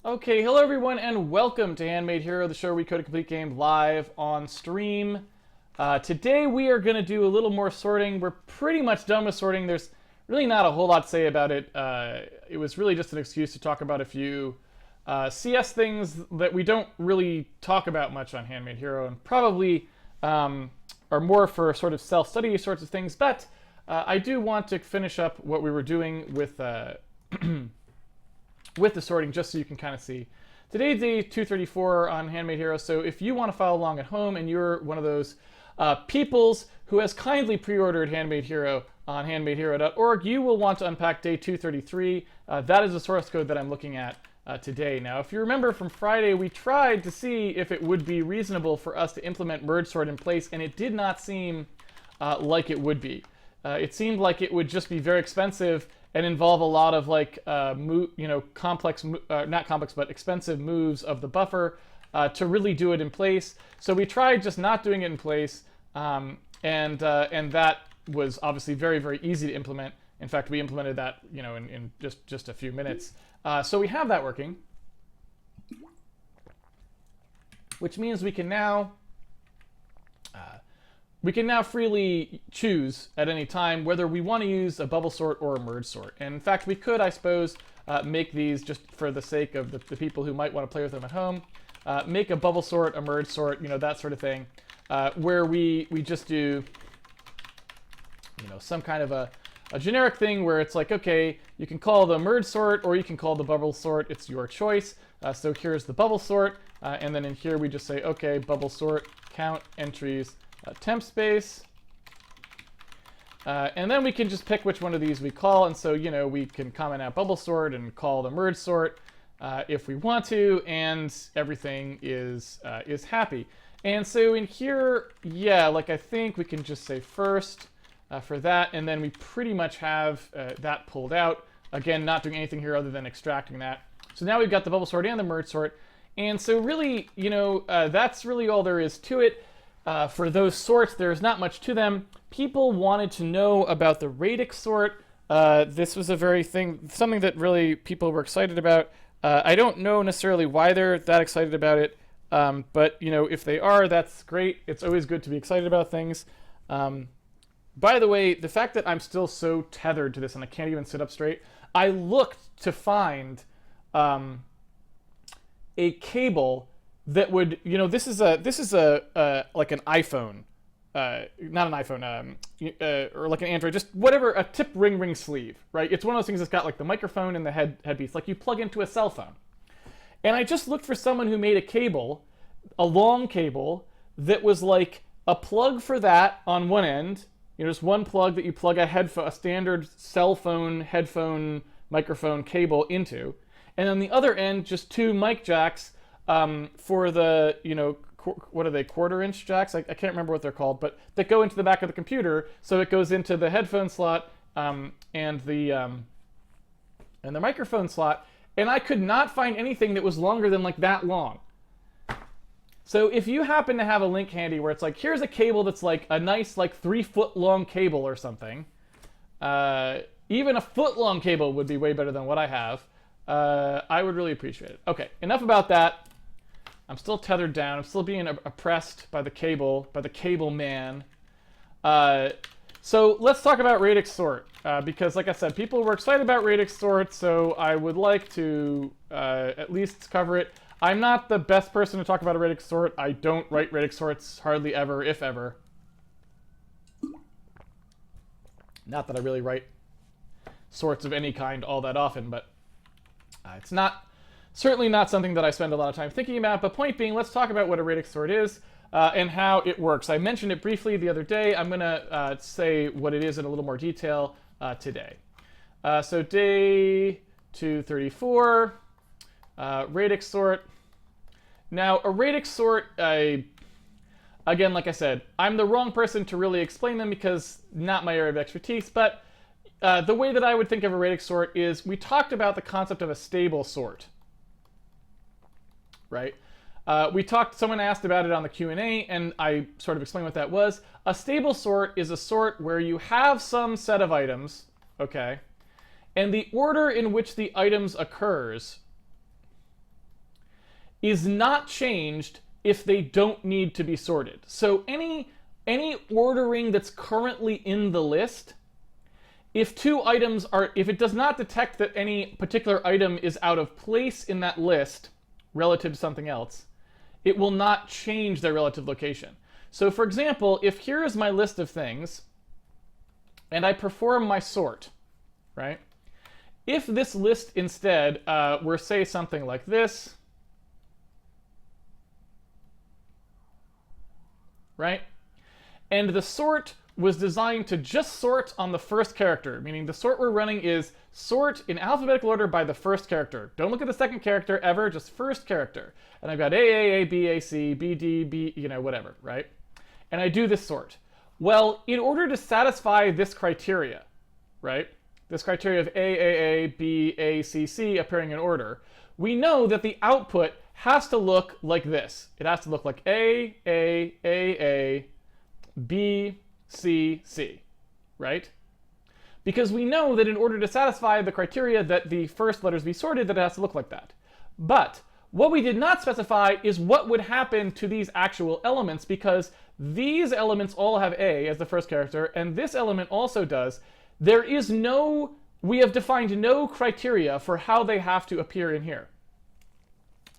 Okay, hello everyone, and welcome to Handmade Hero, the show where we code a complete game live on stream. Today we are going to do a little more sorting. We're pretty much done with sorting. There's really not a whole lot to say about it. It was really just an excuse to talk about a few CS things that we don't really talk about much on Handmade Hero, and probably are more for sort of self-study sorts of things. But I do want to finish up what we were doing with with the sorting, just so you can kind of see. Today's day 234 on Handmade Hero, so if you want to follow along at home and you're one of those peoples who has kindly pre-ordered Handmade Hero on handmadehero.org, you will want to unpack day 233. That is the source code that I'm looking at today. Now, if you remember from Friday, we tried to see if it would be reasonable for us to implement merge sort in place, and it did not seem like it would be. It seemed like it would just be very expensive and involve a lot of complex, not complex, but expensive moves of the buffer to really do it in place. So we tried just not doing it in place, and that was obviously very, very easy to implement. In fact, we implemented that in just a few minutes. So we have that working, which means we can now freely choose at any time whether we want to use a bubble sort or a merge sort. And in fact, we could, I suppose, make these, just for the sake of the people who might want to play with them at home, make a bubble sort, a merge sort, that sort of thing, where we just do some kind of a generic thing where it's like, okay, you can call the merge sort or you can call the bubble sort. It's your choice. So here's the bubble sort, and then in here we just say, okay, bubble sort, count entries, temp space, and then we can just pick which one of these we call. And so we can comment out bubble sort and call the merge sort if we want to, and everything is happy. And so in here, yeah, I think we can just say first for that, and then we pretty much have that pulled out. Again, not doing anything here other than extracting that. So now we've got the bubble sort and the merge sort, and so really, that's really all there is to it. For those sorts, there's not much to them. People wanted to know about the Radix sort. This was something that really people were excited about. I don't know necessarily why they're that excited about it, but if they are, that's great. It's always good to be excited about things. By the way, the fact that I'm still so tethered to this and I can't even sit up straight, I looked to find a cable that would, this is a like an iPhone, not an iPhone, or like an Android, just whatever, a tip ring sleeve, right? It's one of those things that's got like the microphone and the headpiece, like you plug into a cell phone. And I just looked for someone who made a cable, a long cable, that was like a plug for that on one end, just one plug that you plug a standard cell phone, headphone, microphone cable into, and on the other end, just two mic jacks for the, what are they, quarter-inch jacks? I can't remember what they're called, but that go into the back of the computer, so it goes into the headphone slot and the microphone slot, and I could not find anything that was longer than like that long. So if you happen to have a link handy where it's like, here's a cable that's like a nice 3-foot long cable or something, even a foot-long cable would be way better than what I have. I would really appreciate it. Okay, enough about that. I'm still tethered down. I'm still being oppressed by the cable man. So let's talk about Radix sort, because like I said, people were excited about Radix sort, so I would like to at least cover it. I'm not the best person to talk about a Radix sort. I don't write Radix sorts hardly ever, if ever. Not that I really write sorts of any kind all that often, but it's certainly not something that I spend a lot of time thinking about. But point being, let's talk about what a Radix sort is and how it works. I mentioned it briefly the other day. I'm going to say what it is in a little more detail today. So day 234, Radix sort. Now, a Radix sort, again, like I said, I'm the wrong person to really explain them because not my area of expertise, but the way that I would think of a Radix sort is we talked about the concept of a stable sort, right? Someone asked about it on the Q&A, and I sort of explained what that was. A stable sort is a sort where you have some set of items, okay, and the order in which the items occurs is not changed if they don't need to be sorted. So any ordering that's currently in the list, if it does not detect that any particular item is out of place in that list relative to something else, it will not change their relative location. So for example, if here is my list of things, and I perform my sort, right? If this list instead were, say, something like this, right? And the sort was designed to just sort on the first character, meaning the sort we're running is sort in alphabetical order by the first character. Don't look at the second character ever, just first character. And I've got A, B, A, C, B, D, B, whatever, right? And I do this sort. Well, in order to satisfy this criteria, right? This criteria of A, B, A, C, C appearing in order, we know that the output has to look like this. It has to look like A, B, C, C, right? Because we know that in order to satisfy the criteria that the first letters be sorted, that it has to look like that. But what we did not specify is what would happen to these actual elements, because these elements all have A as the first character, and this element also does. We have defined no criteria for how they have to appear in here,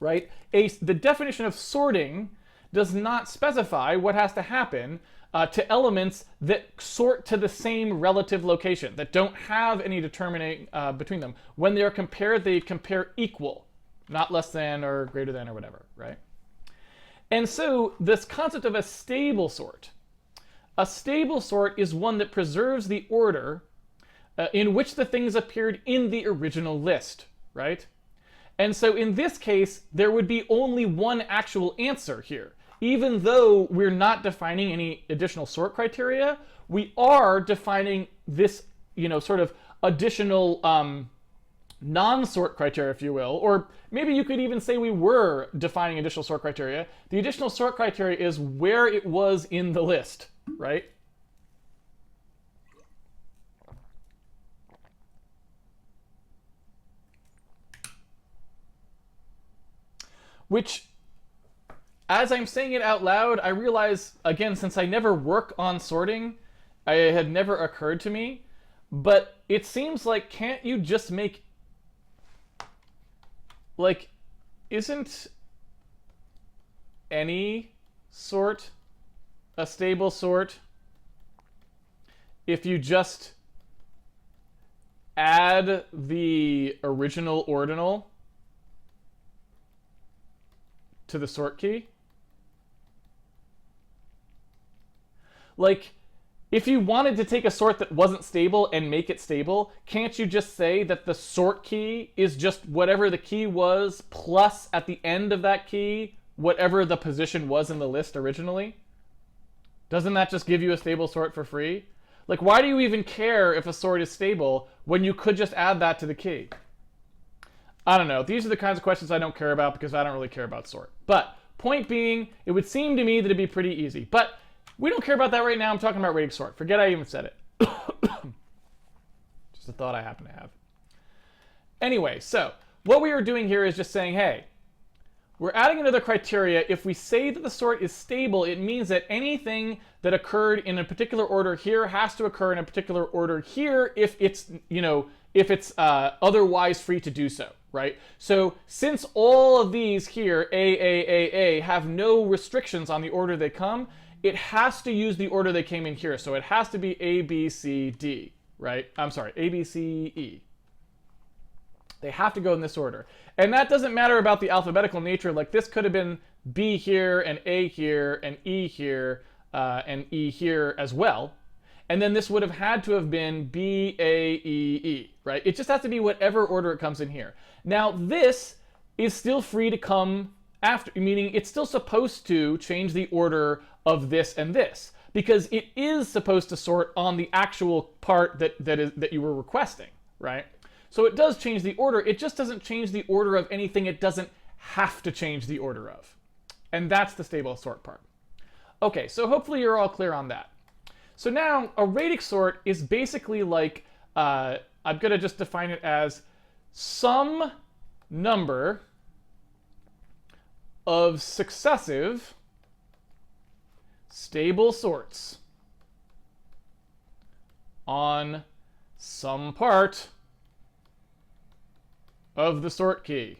right? The definition of sorting does not specify what has to happen to elements that sort to the same relative location, that don't have any determining between them. When they're compared, they compare equal, not less than or greater than or whatever, right? And so this concept of a stable sort is one that preserves the order in which the things appeared in the original list, right? And so in this case, there would be only one actual answer here. Even though we're not defining any additional sort criteria, we are defining this, sort of additional non-sort criteria, if you will. Or maybe you could even say we were defining additional sort criteria. The additional sort criteria is where it was in the list, right? Which, as I'm saying it out loud, I realize, again, since I never work on sorting, it had never occurred to me. But it seems like, can't you just make, like, isn't any sort a stable sort if you just add the original ordinal to the sort key? Like, if you wanted to take a sort that wasn't stable and make it stable, can't you just say that the sort key is just whatever the key was plus at the end of that key whatever the position was in the list originally? Doesn't that just give you a stable sort for free? Like, why do you even care if a sort is stable when you could just add that to the key? I don't know. These are the kinds of questions I don't care about because I don't really care about sort. But point being, it would seem to me that it'd be pretty easy. But we don't care about that right now. I'm talking about Radix sort. Forget I even said it. Just a thought I happen to have. Anyway, so what we are doing here is just saying, hey, we're adding another criteria. If we say that the sort is stable, it means that anything that occurred in a particular order here has to occur in a particular order here if it's, otherwise free to do so, right? So since all of these here, A, have no restrictions on the order they come, it has to use the order they came in here. So it has to be A, B, C, D, right? I'm sorry, A, B, C, E. They have to go in this order. And that doesn't matter about the alphabetical nature. Like, this could have been B here, and A here, and E here, and E here as well. And then this would have had to have been B, A, E, E, right? It just has to be whatever order it comes in here. Now, this is still free to come after, meaning it's still supposed to change the order of this and this, because it is supposed to sort on the actual part that you were requesting, right? So it does change the order. It just doesn't change the order of anything it doesn't have to change the order of. And that's the stable sort part. Okay, so hopefully you're all clear on that. So now a Radix sort is basically like, I'm going to just define it as some number of successive stable sorts on some part of the sort key.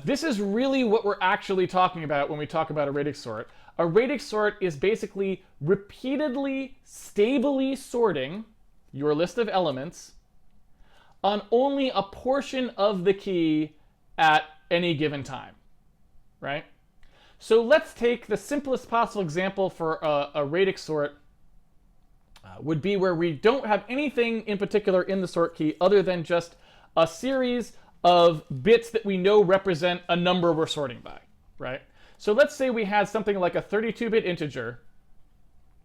This is really what we're actually talking about when we talk about a radix sort. A radix sort is basically repeatedly, stably sorting your list of elements on only a portion of the key at any given time, right? So let's take the simplest possible example for a radix sort would be where we don't have anything in particular in the sort key other than just a series of bits that we know represent a number we're sorting by, right? So let's say we had something like a 32-bit integer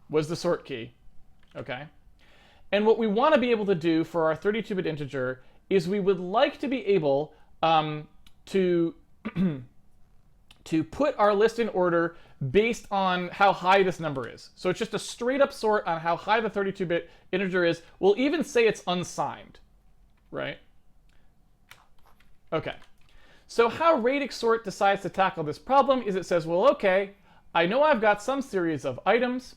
was the sort key, okay? And what we want to be able to do for our 32-bit integer is we would like to be able to to put our list in order based on how high this number is. So it's just a straight up sort on how high the 32-bit integer is. We'll even say it's unsigned, right? Okay. So how radix sort decides to tackle this problem is it says, well, okay, I know I've got some series of items,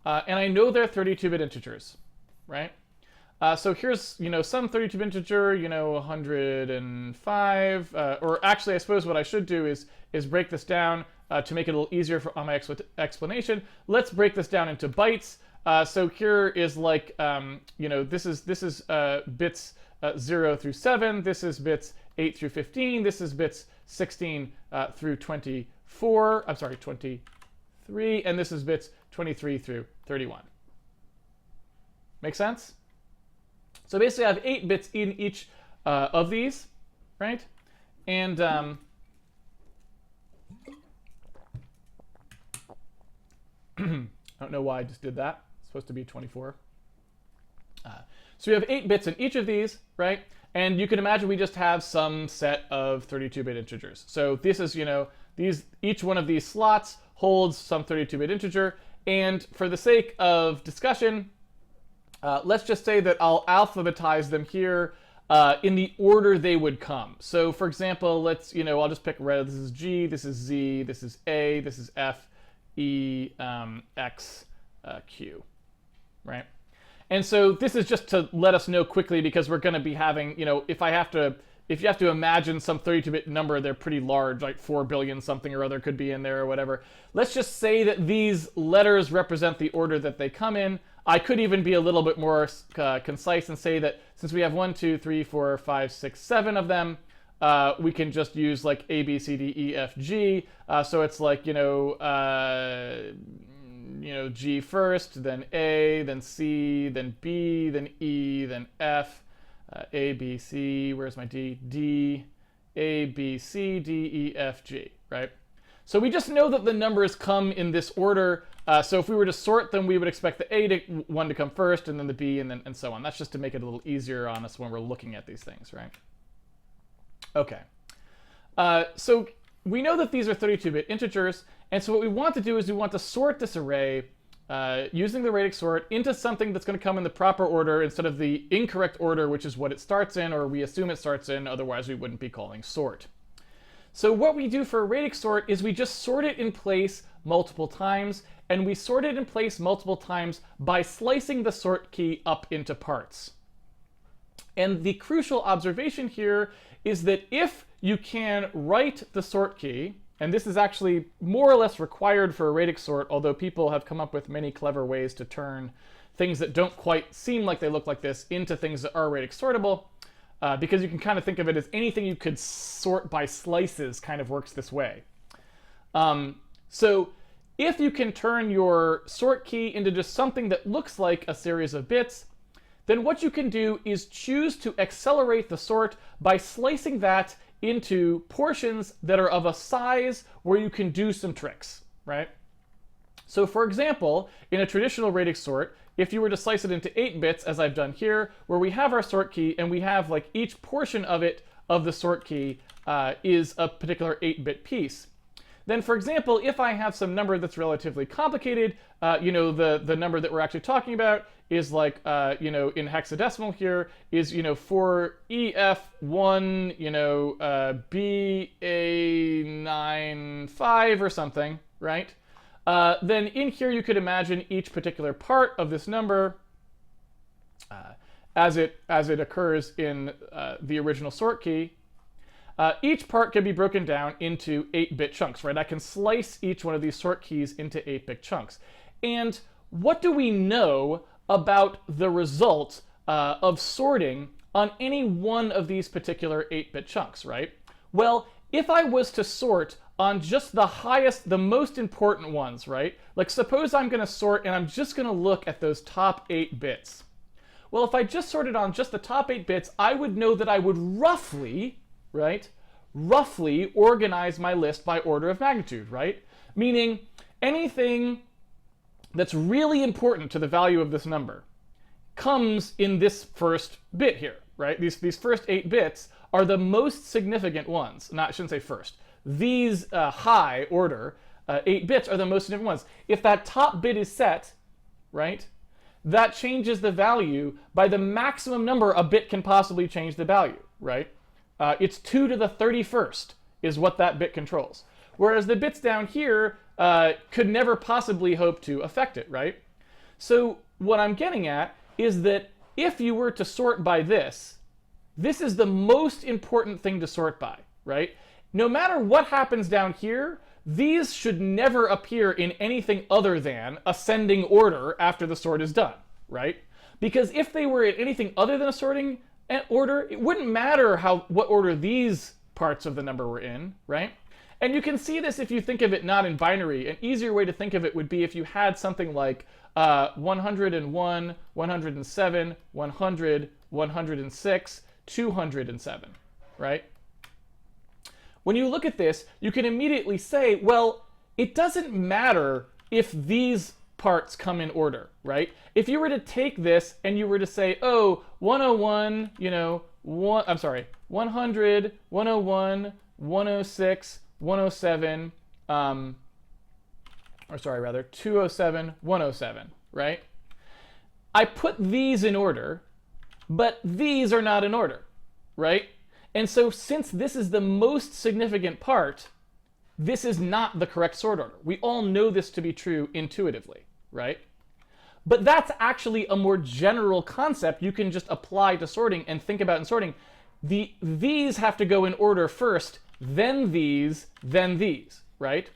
and I know they're 32-bit integers, right? So here's, some 32-bit integer, 105, or actually, I suppose what I should do is break this down to make it a little easier on my explanation. Let's break this down into bytes. So here is like, this is bits 0 through 7. This is bits 8 through 15. This is bits 16 through 24. I'm sorry, 23. And this is bits 23 through 31. Make sense? So basically, I have 8 bits in each of these, right? And I don't know why I just did that. It's supposed to be 24. So we have 8 bits in each of these, right? And you can imagine we just have some set of 32-bit integers. So this is, each one of these slots holds some 32-bit integer. And for the sake of discussion, let's just say that I'll alphabetize them here in the order they would come. So for example, let's, I'll just pick red. This is G, this is Z, this is A, this is F, E, X, Q, right? And so this is just to let us know quickly because we're going to be having, if you have to imagine some 32-bit number, they're pretty large, like 4 billion something or other could be in there or whatever. Let's just say that these letters represent the order that they come in. I could even be a little bit more concise and say that since we have 1, 2, 3, 4, 5, 6, 7 of them, we can just use like A, B, C, D, E, F, G. So it's like, G first, then A, then C, then B, then E, then F, A, B, C, where's my D? D, A, B, C, D, E, F, G, right? So we just know that the numbers come in this order. So if we were to sort them, we would expect the one to come first, and then the B, and so on. That's just to make it a little easier on us when we're looking at these things, right? Okay. So we know that these are 32-bit integers, and so what we want to do is we want to sort this array using the radix sort into something that's going to come in the proper order instead of the incorrect order, which is what it starts in, or we assume it starts in, otherwise we wouldn't be calling sort. So what we do for a radix sort is we just sort it in place multiple times, and we sort it in place multiple times by slicing the sort key up into parts. And the crucial observation here is that if you can write the sort key, and this is actually more or less required for a radix sort, although people have come up with many clever ways to turn things that don't quite seem like they look like this into things that are radix sortable, because you can kind of think of it as anything you could sort by slices kind of works this way. So if you can turn your sort key into just something that looks like a series of bits, then what you can do is choose to accelerate the sort by slicing that into portions that are of a size where you can do some tricks, right? So for example, in a traditional radix sort, if you were to slice it into 8 bits, as I've done here, where we have our sort key and we have like each portion of it, of the sort key, is a particular 8-bit piece. Then for example, if I have some number that's relatively complicated, the number that we're actually talking about is like, you know, in hexadecimal here is, you know, for EF1, you know, BA95 or something, right? Then in here you could imagine each particular part of this number as it occurs in the original sort key. Each part can be broken down into 8-bit chunks, right? I can slice each one of these sort keys into 8-bit chunks. And what do we know about the result of sorting on any one of these particular 8-bit chunks, right? Well, if I was to sort on just the highest, the most important ones, right? Like suppose I'm going to sort and I'm just going to look at those top 8 bits. Well, if I just sorted on just the top 8 bits, I would know that I would roughly, right, roughly organize my list by order of magnitude, right? Meaning anything that's really important to the value of this number comes in this first bit here, right? These first 8 bits are the most significant ones. I shouldn't say first. These high order 8 bits are the most significant ones. If that top bit is set, right, that changes the value by the maximum number a bit can possibly change the value, right? It's 2 to the 31st is what that bit controls. Whereas the bits down here could never possibly hope to affect it, right? So what I'm getting at is that if you were to sort by this is the most important thing to sort by, right? No matter what happens down here, these should never appear in anything other than ascending order after the sort is done, right? Because if they were in anything other than a sorting order, it wouldn't matter what order these parts of the number were in, right? And you can see this if you think of it not in binary. An easier way to think of it would be if you had something like 101, 107, 100, 106, 207, right? When you look at this, you can immediately say, well, it doesn't matter if these parts come in order, right? If you were to take this and you were to say, oh, 101, you know, 100, 101, 106, 107, or sorry, rather, 207, 107, right? I put these in order, but these are not in order, right? And so since this is the most significant part, this is not the correct sort order. We all know this to be true intuitively, right? But that's actually a more general concept you can just apply to sorting and think about in sorting. These have to go in order first, then these, right?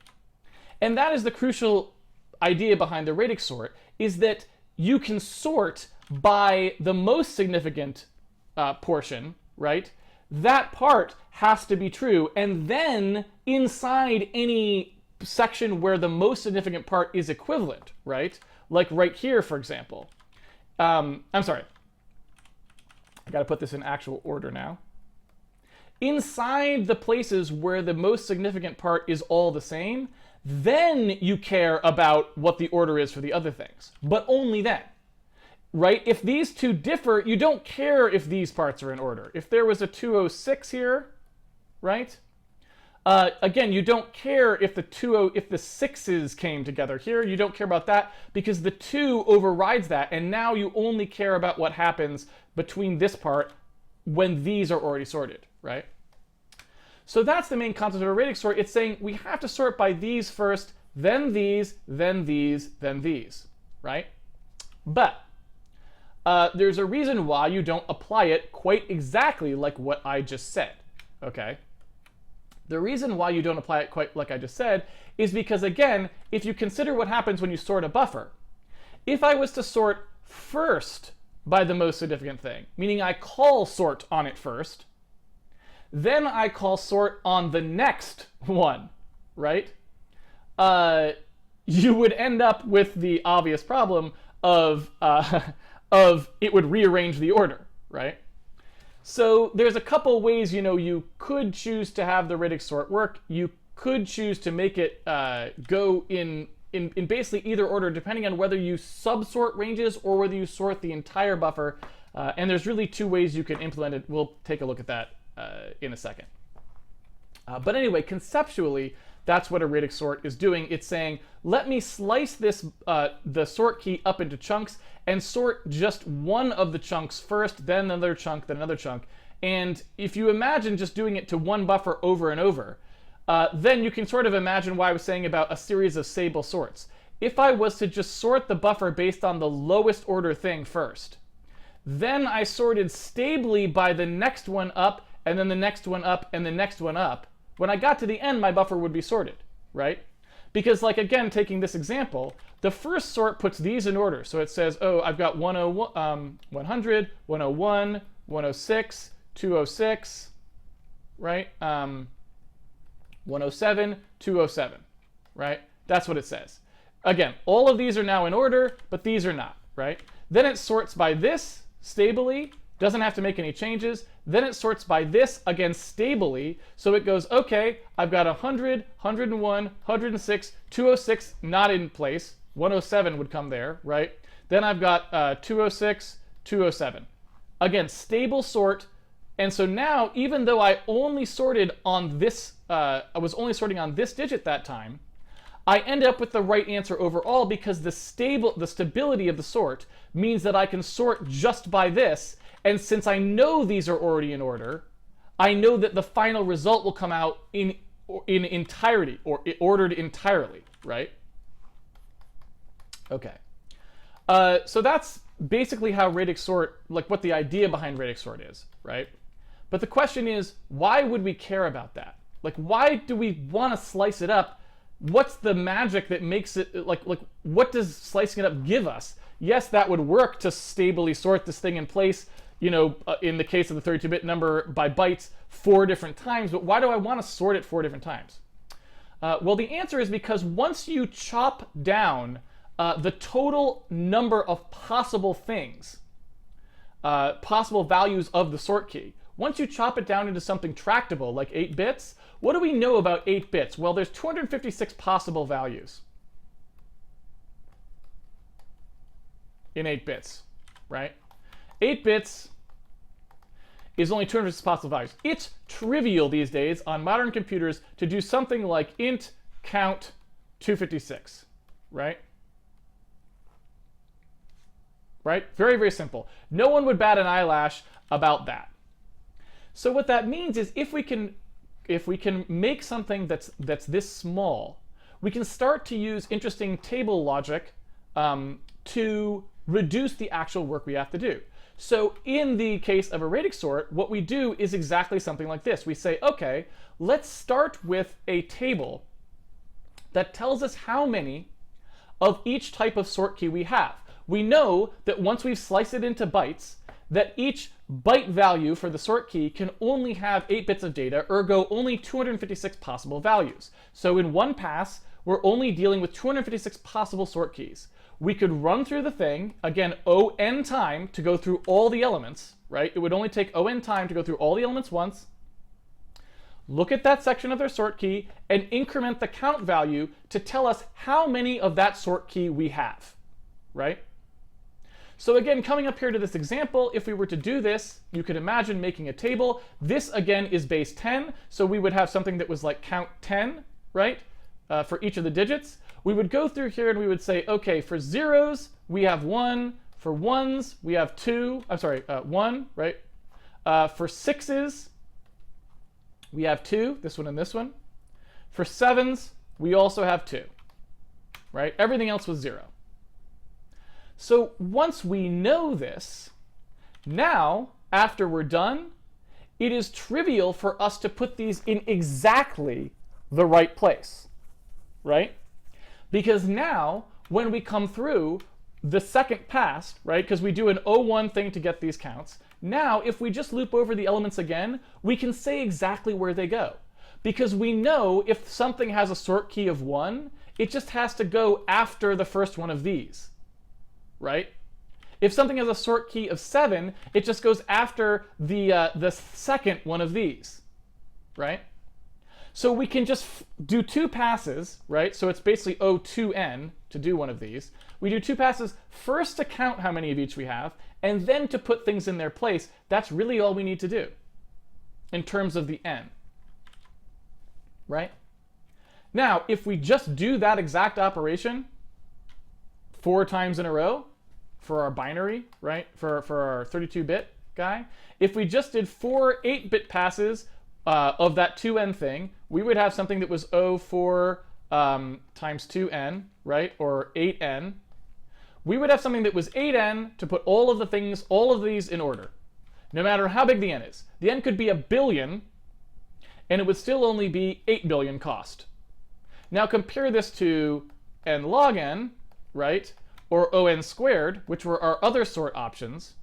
And that is the crucial idea behind the Radix sort, is that you can sort by the most significant portion, right? That part has to be true, and then inside any section where the most significant part is equivalent, right? Like right here, for example. I'm sorry. I got to put this in actual order now. Inside the places where the most significant part is all the same, then you care about what the order is for the other things, but only then. Right? If these two differ, you don't care if these parts are in order. If there was a 206 here, right? Again, you don't care if the sixes came together here. You don't care about that because the 2 overrides that, and now you only care about what happens between this part when these are already sorted, right? So that's the main concept of a radix sort. It's saying we have to sort by these first, then these, then these, then these, right? But there's a reason why you don't apply it quite exactly like what I just said, okay? The reason why you don't apply it quite like I just said is because, again, if you consider what happens when you sort a buffer, if I was to sort first by the most significant thing, meaning I call sort on it first, then I call sort on the next one, right? You would end up with the obvious problem of it would rearrange the order, right? So there's a couple ways, you could choose to have the Radix sort work. You could choose to make it go in basically either order, depending on whether you subsort ranges or whether you sort the entire buffer. And there's really two ways you can implement it. We'll take a look at that in a second. But anyway, conceptually, that's what a radix sort is doing. It's saying, let me slice this the sort key up into chunks and sort just one of the chunks first, then another chunk, then another chunk. And if you imagine just doing it to one buffer over and over, then you can sort of imagine what I was saying about a series of stable sorts. If I was to just sort the buffer based on the lowest order thing first, then I sorted stably by the next one up, and then the next one up, and the next one up, when I got to the end, my buffer would be sorted, right? Because, like, again, taking this example, the first sort puts these in order. So it says, oh, I've got 100, 101, 106, 206, right? 107, 207, right? That's what it says. Again, all of these are now in order, but these are not, right? Then it sorts by this stably, doesn't have to make any changes. Then it sorts by this, again, stably. So it goes, okay, I've got 100, 101, 106, 206 not in place. 107 would come there, right? Then I've got 206, 207. Again, stable sort. And so now, even though I only sorted on this, I was only sorting on this digit that time, I end up with the right answer overall because the stability of the sort means that I can sort just by this. And since I know these are already in order, I know that the final result will come out in entirety, or ordered entirely, right? Okay. So that's basically how radix sort, like what the idea behind radix sort is, right? But the question is, why would we care about that? Like, why do we want to slice it up? What's the magic that makes it, like what does slicing it up give us? Yes, that would work to stably sort this thing in place, you know, in the case of the 32-bit number by bytes 4 different times, but why do I want to sort it 4 different times? Well, the answer is because once you chop down the total number of possible things, possible values of the sort key, once you chop it down into something tractable, like 8 bits, what do we know about 8 bits? Well, there's 256 possible values in 8 bits, right? 8 bits is only 256 possible values. It's trivial these days on modern computers to do something like int count 256, right? Right? Very, very simple. No one would bat an eyelash about that. So what that means is if we can make something that's this small, we can start to use interesting table logic to reduce the actual work we have to do. So in the case of a radix sort, what we do is exactly something like this. We say, okay, let's start with a table that tells us how many of each type of sort key we have. We know that once we've sliced it into bytes, that each byte value for the sort key can only have 8 bits of data, ergo only 256 possible values. So in one pass, we're only dealing with 256 possible sort keys. We could run through the thing, again, O(n) time to go through all the elements, right? It would only take O(n) time to go through all the elements once, look at that section of their sort key, and increment the count value to tell us how many of that sort key we have, right? So again, coming up here to this example, if we were to do this, you could imagine making a table. This, again, is base 10, so we would have something that was like count 10, right, for each of the digits. We would go through here and we would say, okay, for zeros, we have 1. For ones, we have 2. I'm sorry, 1, right? For sixes, we have 2, this one and this one. For sevens, we also have 2, right? Everything else was 0. So once we know this, now, after we're done, it is trivial for us to put these in exactly the right place, right? Because now, when we come through the second pass, right, because we do an O(1) thing to get these counts, now, if we just loop over the elements again, we can say exactly where they go. Because we know if something has a sort key of 1, it just has to go after the first one of these, right? If something has a sort key of 7, it just goes after the second one of these, right? So we can just do 2 passes, right? So it's basically O(2n) to do one of these. We do 2 passes first to count how many of each we have, and then to put things in their place. That's really all we need to do in terms of the n. right? Now, if we just do that exact operation 4 times in a row for our binary, right, for our 32-bit guy, if we just did 4 8-bit passes of that 2n thing, we would have something that was 04 times 2n, right, or 8n. We would have something that was 8n to put all of the things, all of these in order, no matter how big the n is. The n could be 1 billion, and it would still only be 8 billion cost. Now compare this to n log n, right, or on squared, which were our other sort options,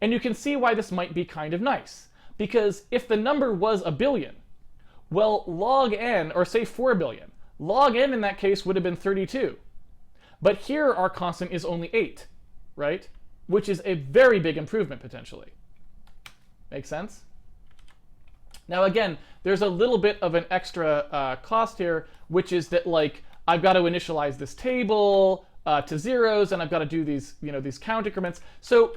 and you can see why this might be kind of nice. Because if the number was 1 billion, well, log n, or say 4 billion, log n in that case would have been 32. But here our constant is only 8, right? Which is a very big improvement potentially. Make sense? Now again, there's a little bit of an extra cost here, which is that like I've got to initialize this table to zeros, and I've got to do these, these count increments. So,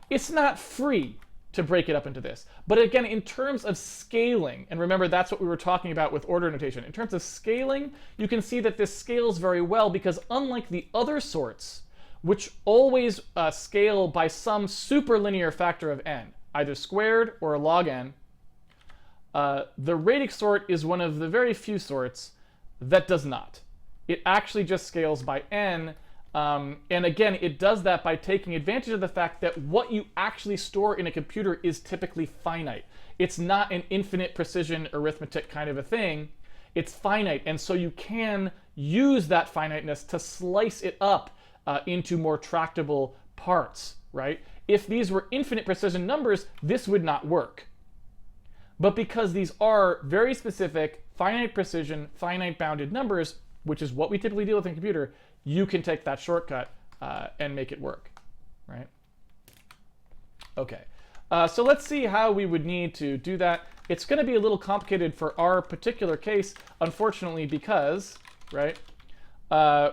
it's not free to break it up into this. But again, in terms of scaling, and remember that's what we were talking about with order notation, in terms of scaling, you can see that this scales very well because unlike the other sorts, which always scale by some superlinear factor of n, either squared or log n, the Radix sort is one of the very few sorts that does not. It actually just scales by n, and again, it does that by taking advantage of the fact that what you actually store in a computer is typically finite. It's not an infinite precision arithmetic kind of a thing. It's finite, and so you can use that finiteness to slice it up into more tractable parts, right? If these were infinite precision numbers, this would not work. But because these are very specific, finite precision, finite bounded numbers, which is what we typically deal with in a computer, you can take that shortcut and make it work, right? Okay, so let's see how we would need to do that. It's going to be a little complicated for our particular case, unfortunately, because, right,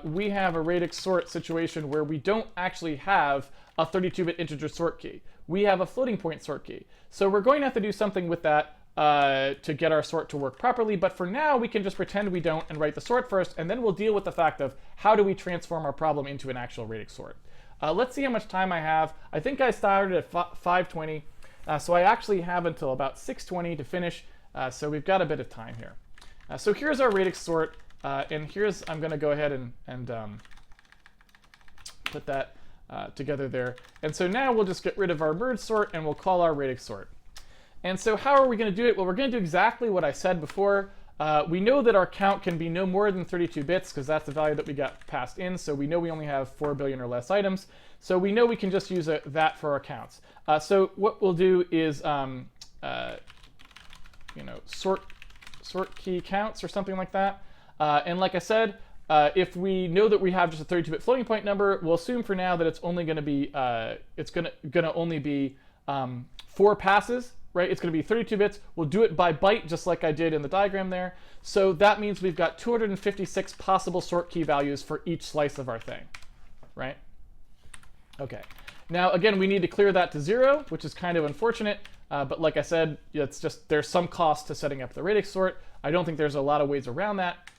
we have a Radix sort situation where we don't actually have a 32-bit integer sort key. We have a floating point sort key. So we're going to have to do something with that to get our sort to work properly, but for now we can just pretend we don't and write the sort first, and then we'll deal with the fact of how do we transform our problem into an actual Radix sort. Let's see how much time I have. I think I started at 5:20, so I actually have until about 6:20 to finish, so we've got a bit of time here. So here's our Radix sort, and here's, I'm going to go ahead and put that together there. And so now we'll just get rid of our merge sort and we'll call our Radix sort. And so how are we going to do it? Well, we're going to do exactly what I said before. We know that our count can be no more than 32 bits because that's the value that we got passed in. So we know we only have 4 billion or less items. So we know we can just use that for our counts. So what we'll do is sort key counts or something like that. And like I said, if we know that we have just a 32-bit floating point number, we'll assume for now that it's only going to be only be 4 passes. Right, it's going to be 32 bits. We'll do it by byte, just like I did in the diagram there. So that means we've got 256 possible sort key values for each slice of our thing, right? Okay. Now, again, we need to clear that to 0, which is kind of unfortunate. But like I said, it's just there's some cost to setting up the Radix sort. I don't think there's a lot of ways around that.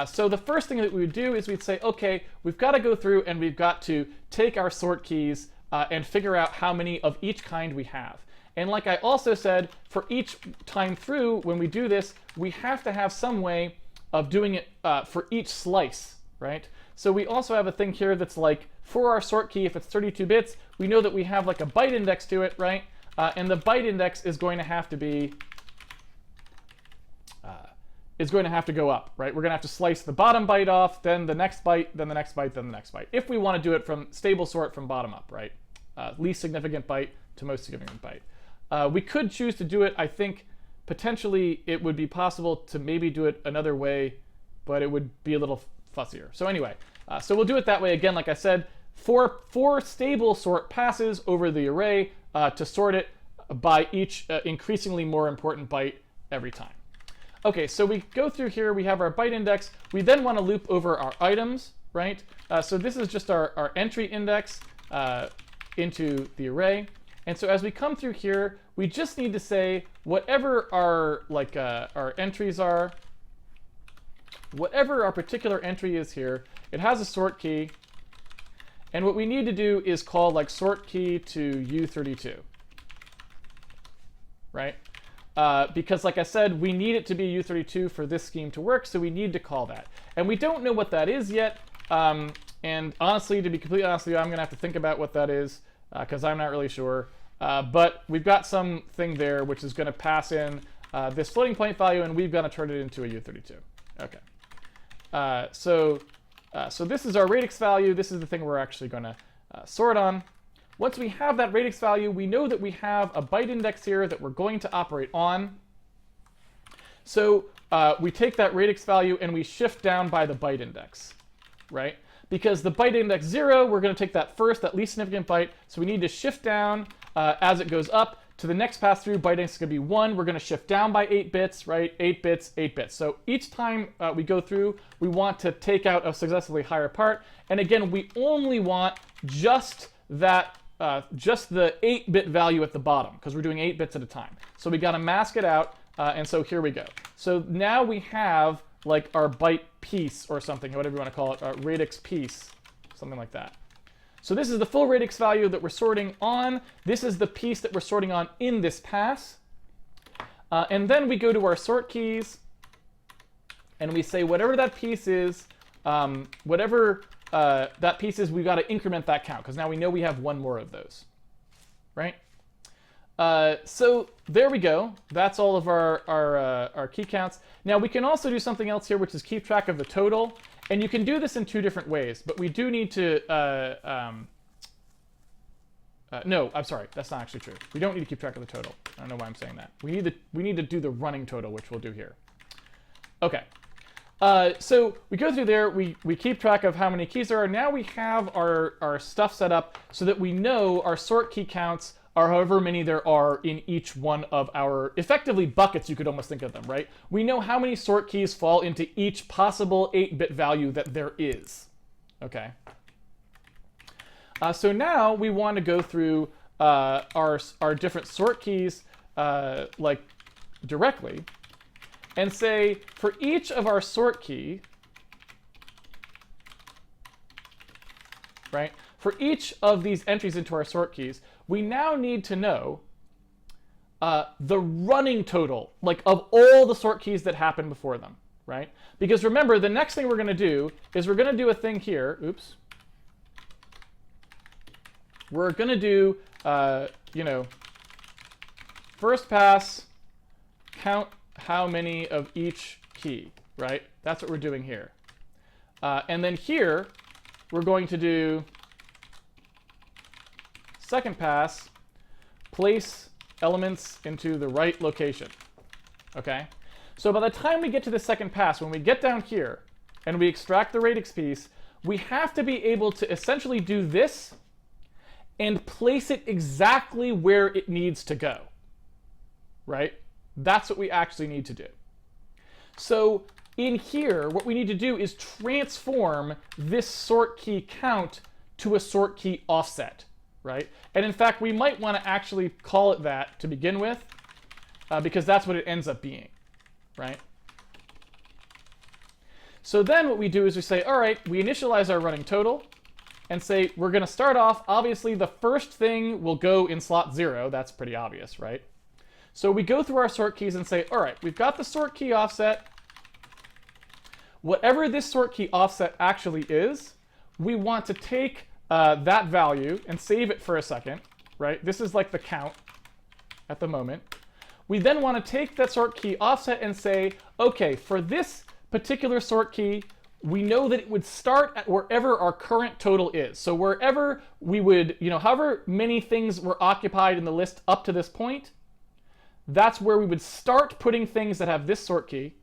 So the first thing that we would do is we'd say, okay, we've got to go through and we've got to take our sort keys and figure out how many of each kind we have. And like I also said, for each time through, when we do this, we have to have some way of doing it for each slice, right? So we also have a thing here that's like, for our sort key, if it's 32 bits, we know that we have like a byte index to it, right? And the byte index is going to have to be, go up, right? We're going to have to slice the bottom byte off, then the next byte, then the next byte, then the next byte, if we want to do it from stable sort from bottom up, right? Least significant byte to most significant byte. We could choose to do it. I think potentially it would be possible to maybe do it another way, but it would be a little fussier. So anyway, so we'll do it that way again. Like I said, four stable sort passes over the array to sort it by each increasingly more important byte every time. Okay, so we go through here. We have our byte index. We then want to loop over our items, right? So this is just our entry index into the array. And so as we come through here, we just need to say whatever our our entries are, whatever our particular entry is here, it has a sort key. And what we need to do is call like sort key to U32, right? Because like I said, we need it to be U32 for this scheme to work, so we need to call that. And we don't know what that is yet. And honestly, to be completely honest with you, I'm going to have to think about what that is because I'm not really sure. But we've got something there which is going to pass in this floating point value, and we've got to turn it into a U32. Okay. So this is our radix value. This is the thing we're actually going to sort on. Once we have that radix value, we know that we have a byte index here that we're going to operate on. So we take that radix value and we shift down by the byte index, right? Because the byte index 0, we're going to take that first, that least significant byte. So we need to shift down as it goes up to the next pass through. Byte index is going to be 1. We're going to shift down by 8 bits, right? 8 bits, 8 bits. So each time we go through, we want to take out a successively higher part. And again, we only want just that, just the 8-bit value at the bottom, because we're doing 8 bits at a time. So we got to mask it out, and so here we go. So now we have like our byte piece or something, whatever you want to call it, radix piece, something like that. So this is the full radix value that we're sorting on. This is the piece that we're sorting on in this pass. And then we go to our sort keys, and we say whatever that piece is, that piece is, we've got to increment that count, because now we know we have one more of those, right? So there we go. That's all of our key counts. Now we can also do something else here, which is keep track of the total. And you can do this in 2 different ways, but we do need to, no, I'm sorry, that's not actually true. We don't need to keep track of the total. I don't know why I'm saying that. We need to do the running total, which we'll do here. Okay. So we go through there, we keep track of how many keys there are. Now we have our stuff set up so that we know our sort key counts are however many there are in each one of our, effectively, buckets, you could almost think of them, right? We know how many sort keys fall into each possible 8-bit value that there is, okay? So now we want to go through our different sort keys like directly and say for each of our sort key, right? For each of these entries into our sort keys, we now need to know the running total, like of all the sort keys that happened before them, right? Because remember, the next thing we're going to do is we're going to do a thing here. Oops. We're going to do, you know, first pass, count how many of each key, right? That's what we're doing here. And then here, we're going to do second pass, place elements into the right location, okay? So by the time we get to the second pass, when we get down here and we extract the radix piece, we have to be able to essentially do this and place it exactly where it needs to go, right? That's what we actually need to do. So in here, what we need to do is transform this sort key count to a sort key offset, right? And in fact, we might want to actually call it that to begin with, because that's what it ends up being, right? So then what we do is we say, all right, we initialize our running total and say we're going to start off, obviously the first thing will go in slot 0. That's pretty obvious, right? So we go through our sort keys and say, all right, we've got the sort key offset. Whatever this sort key offset actually is, we want to take that value and save it for a second, right? This is like the count at the moment. We then want to take that sort key offset and say, okay, for this particular sort key, we know that it would start at wherever our current total is. So wherever we would, you know, however many things were occupied in the list up to this point, that's where we would start putting things that have this sort key.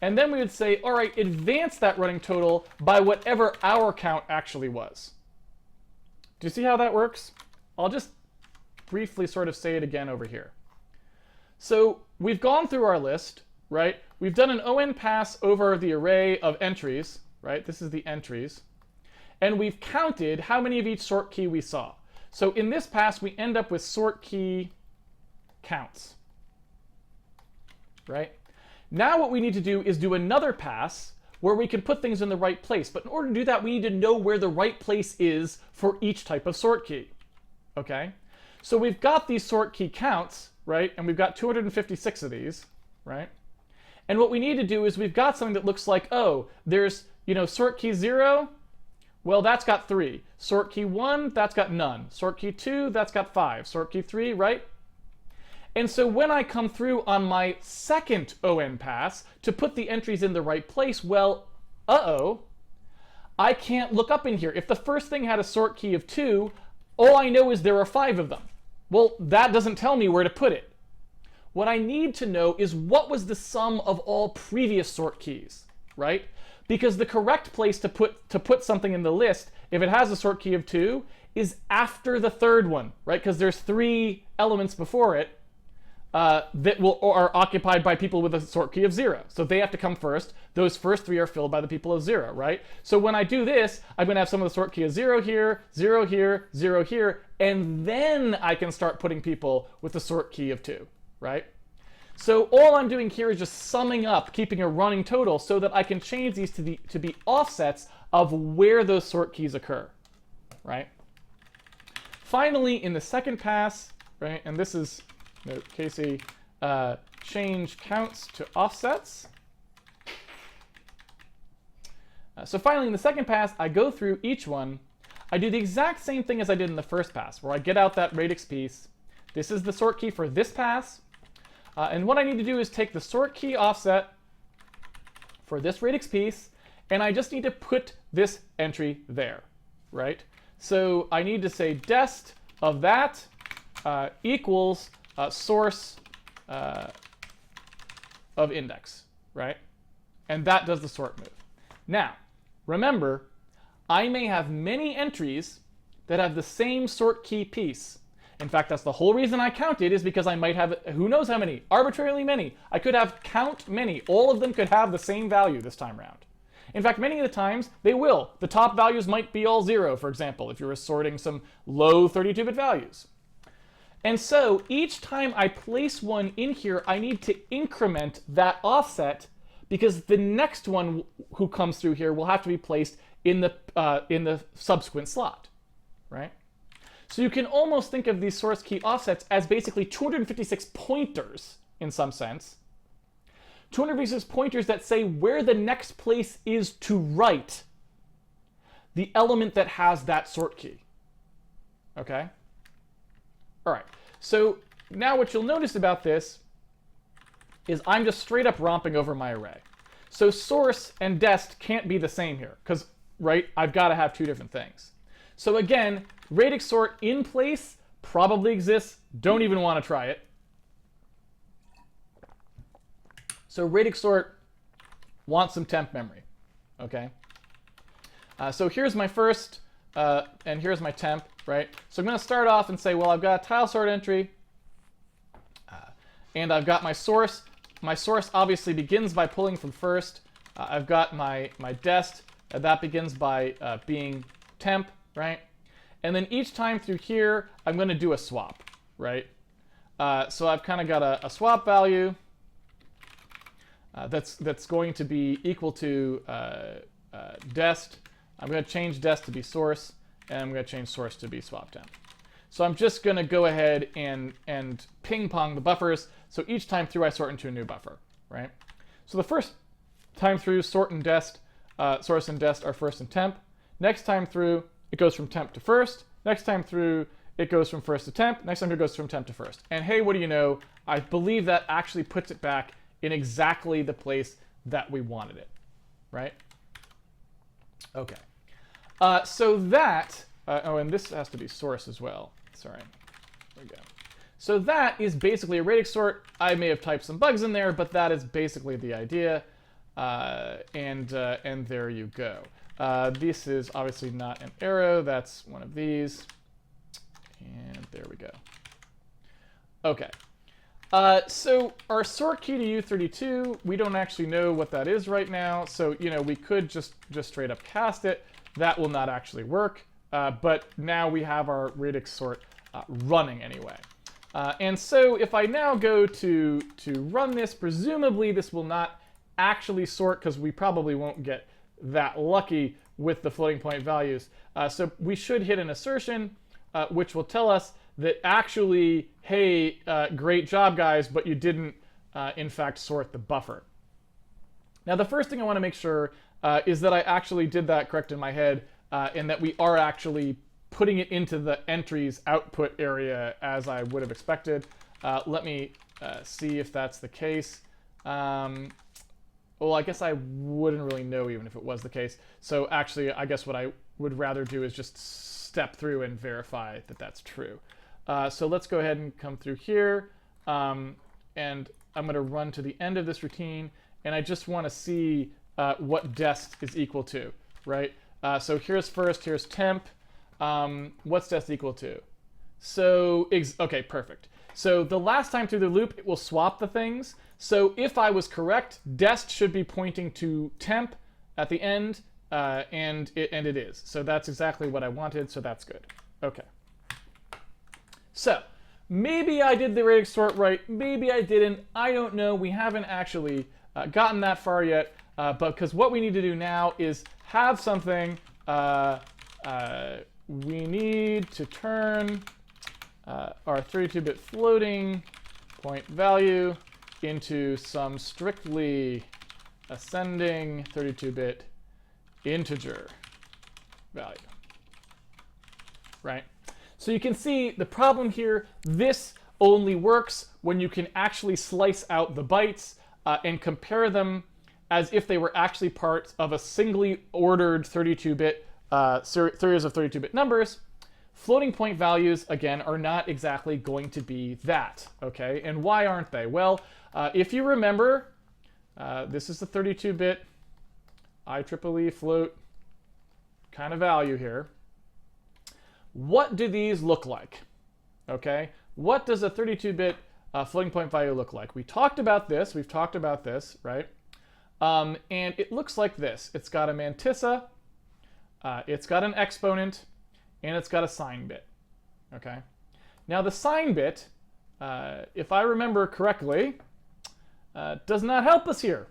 And then we would say, all right, advance that running total by whatever our count actually was. Do you see how that works? I'll just briefly sort of say it again over here. So we've gone through our list, right? We've done an on pass over the array of entries, right? This is the entries. And we've counted how many of each sort key we saw. So in this pass, we end up with sort key counts, right? Now what we need to do is do another pass where we can put things in the right place. But in order to do that, we need to know where the right place is for each type of sort key. Okay? So we've got these sort key counts, right? And we've got 256 of these, right? And what we need to do is we've got something that looks like, oh, there's, sort key 0, well, that's got 3. Sort key 1, that's got none. Sort key 2, that's got 5. Sort key 3, right? And so when I come through on my second ON pass to put the entries in the right place, well, I can't look up in here. If the first thing had a sort key of 2, all I know is there are 5 of them. Well, that doesn't tell me where to put it. What I need to know is what was the sum of all previous sort keys, right? Because the correct place to put something in the list, if it has a sort key of 2, is after the third one, right? Because there's 3 elements before it that are occupied by people with a sort key of 0. So they have to come first. Those first 3 are filled by the people of 0, right? So when I do this, I'm going to have some of the sort key of 0 here, 0 here, 0 here, and then I can start putting people with the sort key of 2, right? So all I'm doing here is just summing up, keeping a running total so that I can change these to be offsets of where those sort keys occur, right? Finally, in the second pass, right, and this is, note, Casey, change counts to offsets. So finally, in the second pass, I go through each one. I do the exact same thing as I did in the first pass, where I get out that radix piece. This is the sort key for this pass. And what I need to do is take the sort key offset for this radix piece, and I just need to put this entry there, right? So I need to say dest of that equals source of index, right? And that does the sort move. Now, remember, I may have many entries that have the same sort key piece. In fact, that's the whole reason I counted, is because I might have, who knows how many, arbitrarily many. I could have count many. All of them could have the same value this time around. In fact, many of the times, they will. The top values might be all 0, for example, if you were sorting some low 32-bit values. And so each time I place one in here, I need to increment that offset, because the next one who comes through here will have to be placed in the subsequent slot, right? So you can almost think of these source key offsets as basically 256 pointers in some sense. 256 pointers that say where the next place is to write the element that has that sort key. Okay? All right. So now what you'll notice about this is I'm just straight up romping over my array. So source and dest can't be the same here because, right, I've got to have 2 different things. So again, radix sort in place probably exists. Don't even want to try it. So radix sort wants some temp memory. Okay. So here's my first, and here's my temp, right? So I'm going to start off and say, well, I've got a tile sort entry, and I've got my source. My source obviously begins by pulling from first. I've got my dest, that begins by being temp, right? And then each time through here, I'm going to do a swap, right? So I've kind of got a swap value that's going to be equal to dest. I'm going to change dest to be source, and I'm going to change source to be swap temp. So I'm just going to go ahead and ping pong the buffers. So each time through, I sort into a new buffer, right? So the first time through, sort and dest, source and dest are first and temp. Next time through, it goes from temp to first. Next time through, it goes from first to temp. Next time it goes from temp to first. And hey, what do you know? I believe that actually puts it back in exactly the place that we wanted it, right? Okay. So that, oh, and this has to be source as well. Sorry. There we go. So that is basically a radix sort. I may have typed some bugs in there, but that is basically the idea. And there you go. This is obviously not an arrow. That's one of these. And there we go. Okay. So our sort key to U32, we don't actually know what that is right now. So, we could just straight up cast it. That will not actually work. But now we have our radix sort running anyway. And so if I now go to run this, presumably this will not actually sort, because we probably won't get that lucky with the floating point values. So we should hit an assertion, which will tell us that actually, hey, great job, guys, but you didn't, in fact, sort the buffer. Now, the first thing I want to make sure is that I actually did that correct in my head, and that we are actually putting it into the entries output area as I would have expected. Let me see if that's the case. Well, I guess I wouldn't really know even if it was the case. So actually, I guess what I would rather do is just step through and verify that that's true. So let's go ahead and come through here. And I'm going to run to the end of this routine. And I just want to see what dest is equal to, right? So here's first, here's temp. What's dest equal to? So, okay, perfect. So the last time through the loop, it will swap the things. So if I was correct, dest should be pointing to temp at the end, and it is. So that's exactly what I wanted, so that's good. Okay. So maybe I did the Radix sort right, maybe I didn't, I don't know. We haven't actually gotten that far yet, but because what we need to do now is have something, we need to turn our 32-bit floating point value into some strictly ascending 32-bit integer value, right? So you can see the problem here, this only works when you can actually slice out the bytes and compare them as if they were actually parts of a singly ordered 32-bit series of 32-bit numbers. Floating point values, again, are not exactly going to be that, okay? And why aren't they? Well, if you remember, this is the 32-bit IEEE float kind of value here. What do these look like, okay? What does a 32-bit floating point value look like? We talked about this, we've talked about this, right? And it looks like this. It's got a mantissa, it's got an exponent, and it's got a sign bit, okay? Now the sign bit, if I remember correctly, does not help us here,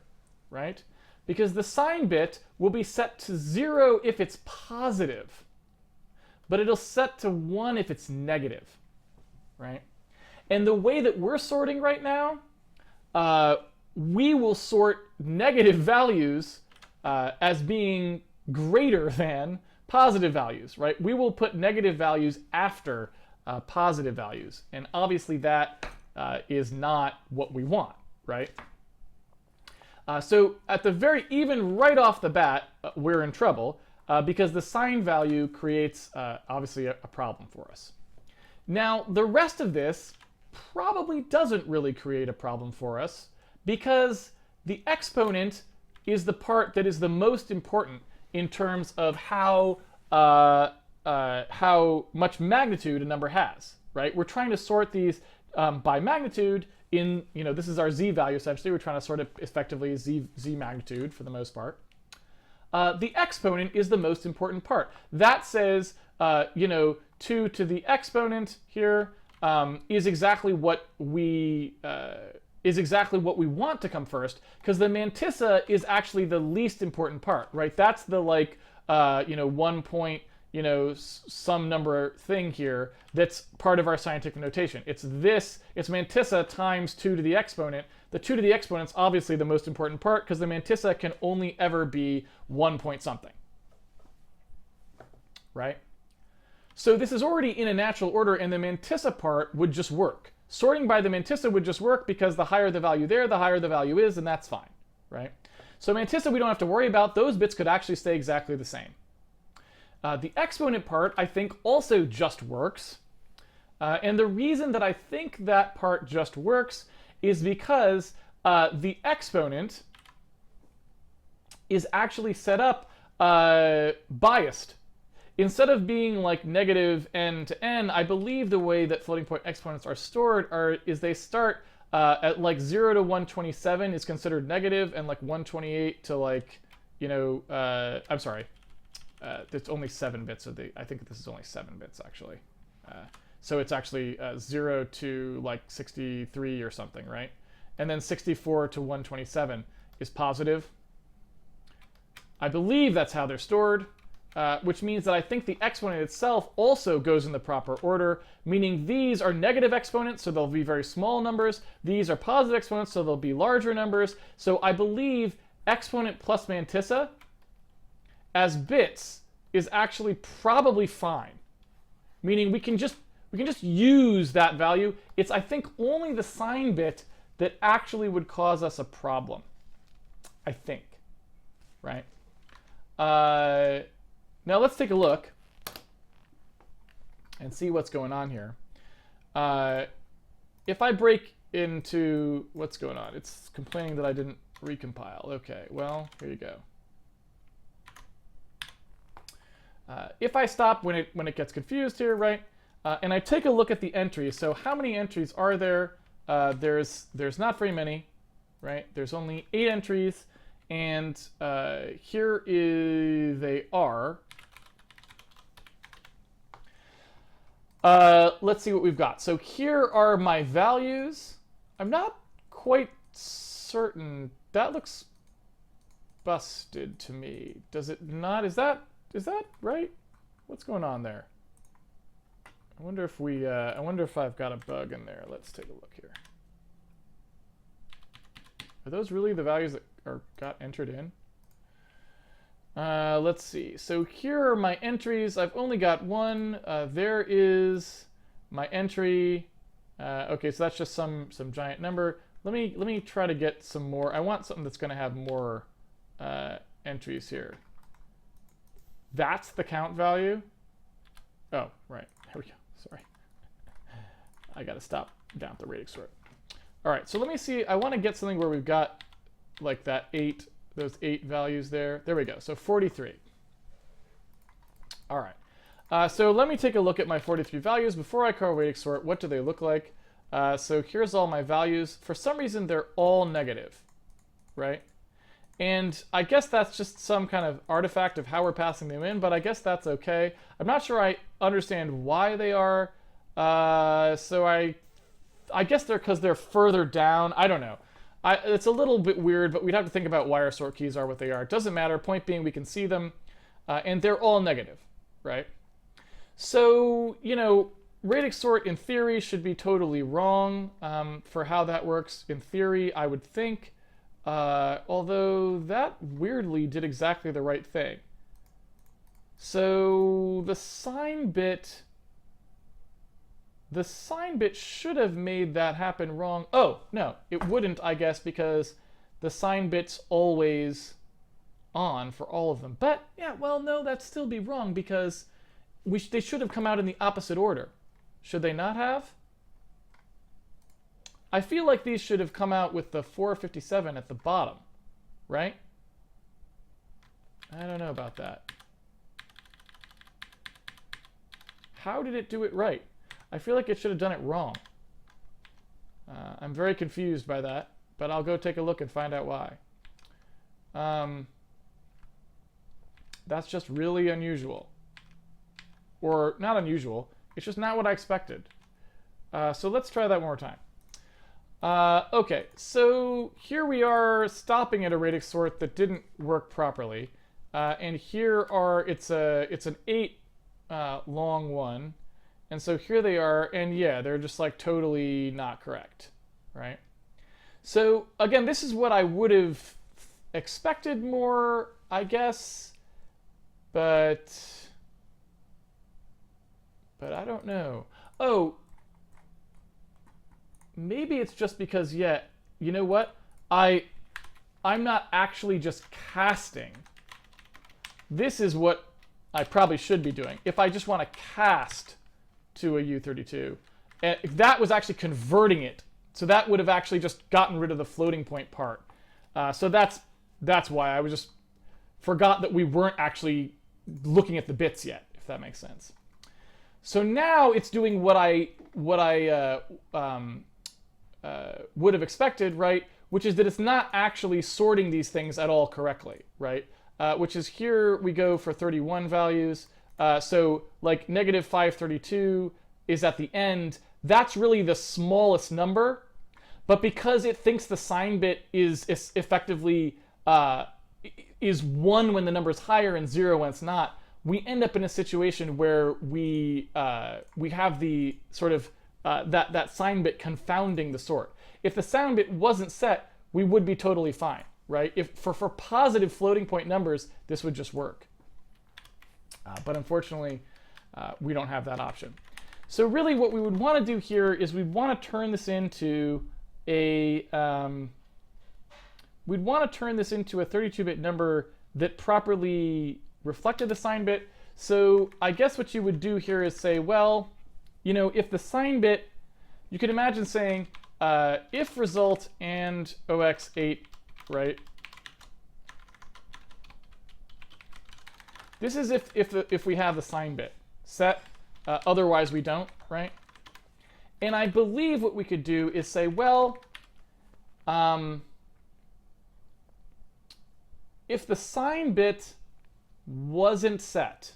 right? Because the sign bit will be set to 0 if it's positive, but it'll set to 1 if it's negative, right? And the way that we're sorting right now, we will sort negative values as being greater than positive values, right? We will put negative values after positive values. And obviously that is not what we want, right? So at the even right off the bat, we're in trouble because the sign value creates obviously a problem for us. Now, the rest of this probably doesn't really create a problem for us because the exponent is the part that is the most important in terms of how much magnitude a number has, right? We're trying to sort these by magnitude in, this is our z value essentially. We're trying to sort it effectively as z magnitude for the most part. The exponent is the most important part. That says, 2 to the exponent here is exactly what we want to come first, because the mantissa is actually the least important part, right? That's the 1 point, some number thing here that's part of our scientific notation. It's mantissa times 2 to the exponent. The 2 to the exponent's obviously the most important part because the mantissa can only ever be 1 point something, right? So this is already in a natural order, and the mantissa part would just work. Sorting by the mantissa would just work because the higher the value there, the higher the value is, and that's fine, right? So mantissa we don't have to worry about. Those bits could actually stay exactly the same. The exponent part, I think, also just works. And the reason that I think that part just works is because the exponent is actually set up biased. Instead of being like negative n to n, I believe the way that floating point exponents are stored is they start at like 0 to 127 is considered negative, and like 128 to like, I'm sorry, it's only 7 bits of I think this is only 7 bits actually. So it's actually 0 to like 63 or something, right? And then 64 to 127 is positive. I believe that's how they're stored, which means that I think the exponent itself also goes in the proper order, meaning these are negative exponents, so they'll be very small numbers. These are positive exponents, so they'll be larger numbers. So I believe exponent plus mantissa as bits is actually probably fine, meaning we can just use that value. It's, I think, only the sign bit that actually would cause us a problem, I think, right? Now let's take a look and see what's going on here. If I break into what's going on, it's complaining that I didn't recompile. Okay, well, here you go. If I stop when it gets confused here, right, and I take a look at the entries, so how many entries are there? There's not very many, right? There's only 8 entries, and here they are. Let's see what we've got. So here are my values. I'm not quite certain. That looks busted to me. Does it not? Is that right? What's going on there? I wonder if I wonder if I've got a bug in there. Let's take a look here. Are those really the values that got entered in? Let's see. So here are my entries. I've only got one. There is my entry. Okay, so that's just some giant number. Let me try to get some more. I want something that's going to have more entries here. That's the count value. Oh, right. There we go. Sorry. I got to stop down at the Radix sort. All right, so let me see. I want to get something where we've got like those 8 values there. There we go. So 43. All right. So let me take a look at my 43 values. Before I call Radix sort, what do they look like? So here's all my values. For some reason, they're all negative, right? And I guess that's just some kind of artifact of how we're passing them in, but I guess that's okay. I'm not sure I understand why they are. So I guess they're because they're further down. I don't know. It's a little bit weird, but we'd have to think about why our sort keys are what they are. It doesn't matter. Point being, we can see them, and they're all negative, right? So, you know, Radix sort in theory should be totally wrong for how that works. In theory, I would think, although that weirdly did exactly the right thing. So the sign bit should have made that happen wrong. Oh, no, it wouldn't, I guess, because the sign bit's always on for all of them. But, yeah, well, no, that'd still be wrong because they should have come out in the opposite order. Should they not have? I feel like these should have come out with the 457 at the bottom, right? I don't know about that. How did it do it right? I feel like it should have done it wrong. I'm very confused by that, but I'll go take a look and find out why. That's just really unusual. Or not unusual, it's just not what I expected. So let's try that one more time. Okay, so here we are stopping at a Radix sort that didn't work properly. And here it's an 8 long one. And so here they are, and yeah, they're just like totally not correct, right? So again, this is what I would have expected more, I guess, but I don't know. Oh, maybe it's just because, yeah, you know what? I'm not actually just casting. This is what I probably should be doing. If I just want to cast to a U32, and that was actually converting it. So that would have actually just gotten rid of the floating point part. So that's why I was just forgot that we weren't actually looking at the bits yet, if that makes sense. So now it's doing what I would have expected, right? Which is that it's not actually sorting these things at all correctly, right? Which is here we go for 31 values. So like negative 532 is at the end. That's really the smallest number. But because it thinks the sign bit is effectively is 1 when the number is higher and 0 when it's not, we end up in a situation where we have the sort of that sign bit confounding the sort. If the sign bit wasn't set, we would be totally fine, right? If for positive floating point numbers, this would just work. But unfortunately, we don't have that option. So really what we would want to do here is we'd want to turn this into a 32-bit number that properly reflected the sign bit. So I guess what you would do here is say, well, you know, if the sign bit, you could imagine saying if result and OX8, right? This is if we have the sign bit set, otherwise we don't, right? And I believe what we could do is say, well, if the sign bit wasn't set,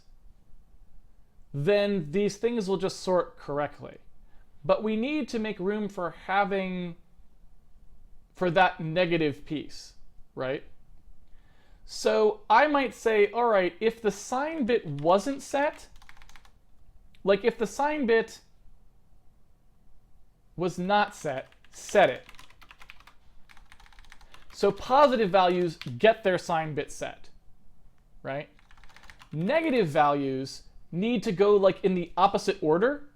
then these things will just sort correctly. But we need to make room for that negative piece, right? So I might say, all right, if the sign bit wasn't set, like if the sign bit was not set, set it. So positive values get their sign bit set, right? Negative values need to go like in the opposite order,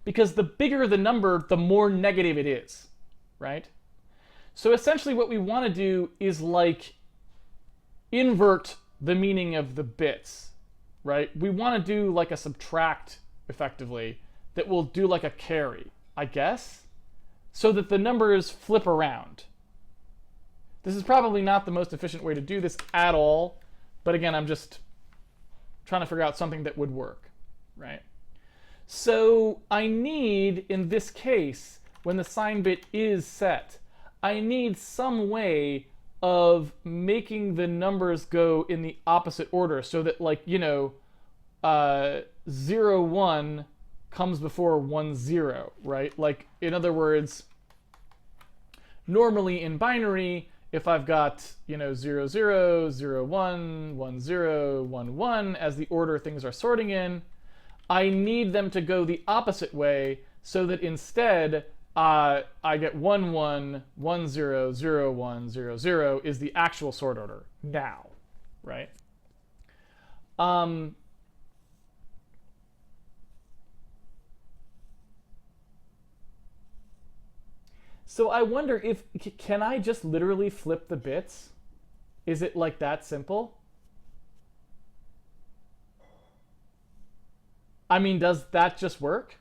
because the bigger the number, the more negative it is, right? So essentially what we want to do is like invert the meaning of the bits, right? We want to do like a subtract, effectively, that will do like a carry, I guess, so that the numbers flip around. This is probably not the most efficient way to do this at all, but again, I'm just trying to figure out something that would work, right? So I need, in this case, when the sign bit is set, I need some way of making the numbers go in the opposite order so that, like, you know, 0, 1 comes before 1, 0, right? Like, in other words, normally in binary, if I've got, you know, 0, 0, 0, 1, 1, 0, 1, 1 as the order things are sorting in, I need them to go the opposite way so that instead I get 1, 1, 1, 0, 0, 1, 0, 0 is the actual sort order now, right? So I wonder if, can I just literally flip the bits? Is it like that simple? I mean, does that just work?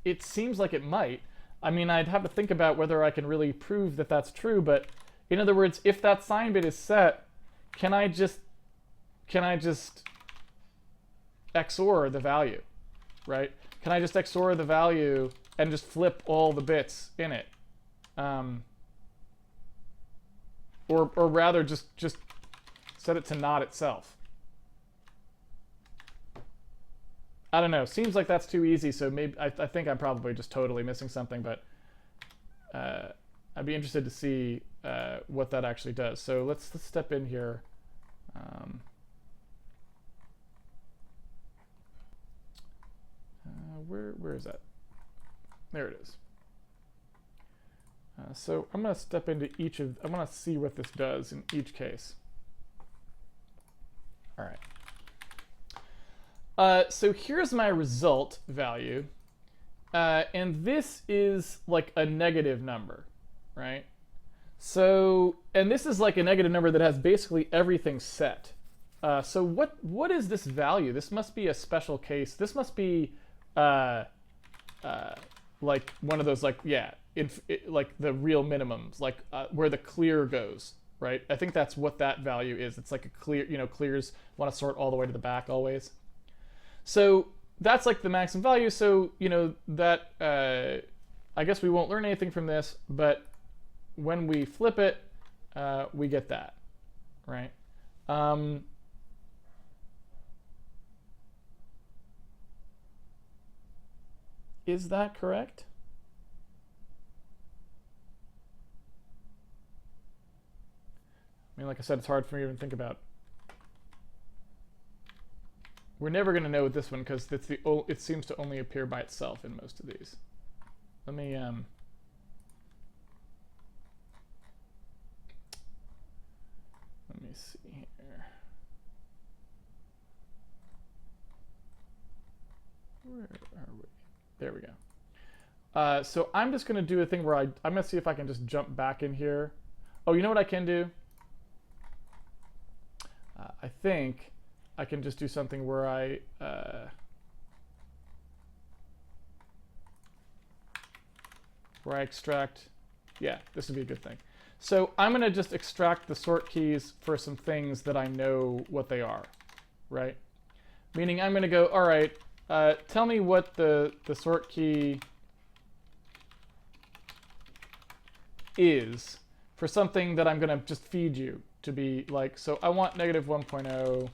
It seems like it might. I mean, I'd have to think about whether I can really prove that that's true, but in other words, if that sign bit is set, can I just XOR the value, right? Can I just XOR the value and just flip all the bits in it? Or rather just set it to not itself. I don't know. Seems like that's too easy, so maybe I think I'm probably just totally missing something, but I'd be interested to see what that actually does. So let's step in here. Where is that? There it is. So I'm going to step into each of, I want to see what this does in each case. All right. So here's my result value, and this is like a negative number, right? So, and this is like a negative number that has basically everything set. So what is this value? This must be a special case. This must be like one of those, like, yeah, like the real minimums, like where the clear goes, right? I think that's what that value is. It's like a clear, you know, clears want to sort all the way to the back always. So that's like the maximum value. So, you know, that I guess we won't learn anything from this, but when we flip it, we get that, right? Is that correct? mean, like I said, it's hard for me to even think about. We're never going to know with this one because it seems to only appear by itself in most of these. Let me see here. Where are we? There we go. So I'm just going to do a thing where I'm going to see if I can just jump back in here. Oh, you know what I can do? I think I can just do something where I extract. Yeah, this would be a good thing. So I'm going to just extract the sort keys for some things that I know what they are, right? Meaning I'm going to go, all right, tell me what the sort key is for something that I'm going to just feed you to be like, so I want negative 1.0,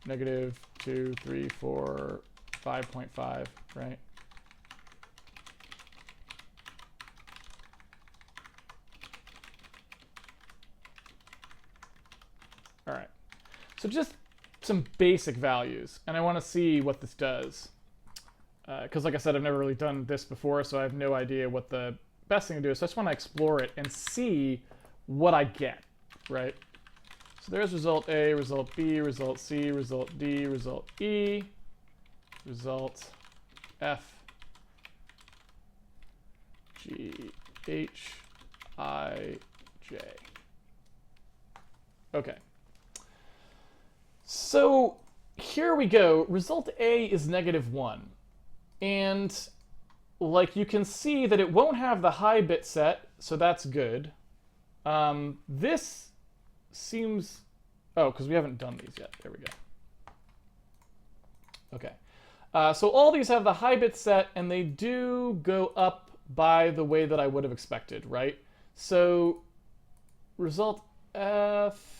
negative 2, 3, 4, 5.5, right? All right, so just some basic values, and I want to see what this does. Because like I said, I've never really done this before, so I have no idea what the best thing to do is. So I just want to explore it and see what I get, right? So there's result A, result B, result C, result D, result E, result F, G, H, I, J. Okay. So here we go. Result A is -1. And like you can see that it won't have the high bit set, so that's good. This seems... Oh, because we haven't done these yet. There we go. Okay. So all these have the high bit set, and they do go up by the way that I would have expected, right? So result F...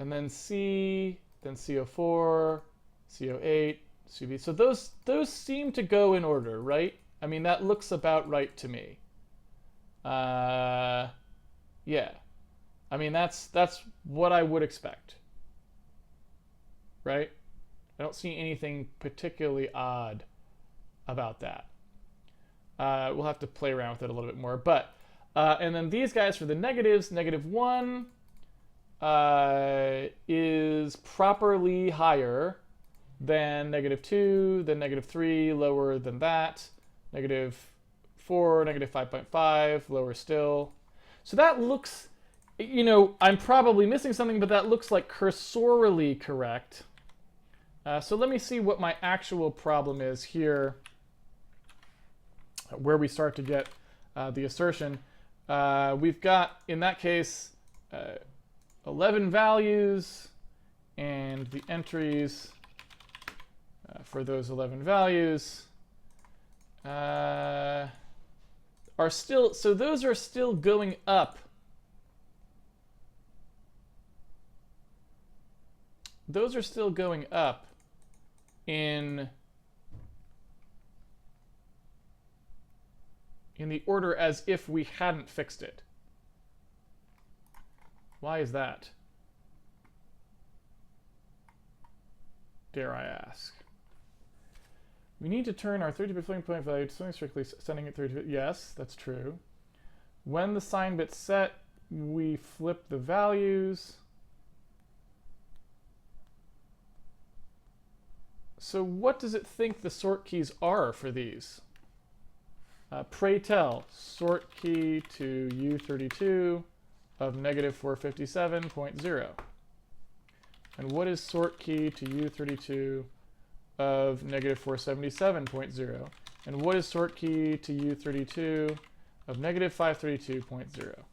and then C, then CO4, CO8, CV. So those seem to go in order, right? I mean, that looks about right to me. Yeah. I mean, that's what I would expect, right? I don't see anything particularly odd about that. We'll have to play around with it a little bit more. But, and then these guys for the negatives, -1, is properly higher than -2, then -3, lower than that, -4, -5.5, lower still. So that looks, you know, I'm probably missing something, but that looks like cursorily correct. So let me see what my actual problem is here, where we start to get the assertion. We've got, in that case, 11 values, and the entries for those 11 values are still, so those are still going up. Those are still going up in the order as if we hadn't fixed it. Why is that? Dare I ask? We need to turn our 32-bit floating point value to something strictly sending it 32-bit. Yes, that's true. When the sign bit's set, we flip the values. So what does it think the sort keys are for these? Pray tell, sort key to U32 of -457.0. And what is sort key to U32 of -477.0? And what is sort key to U32 of -532.0?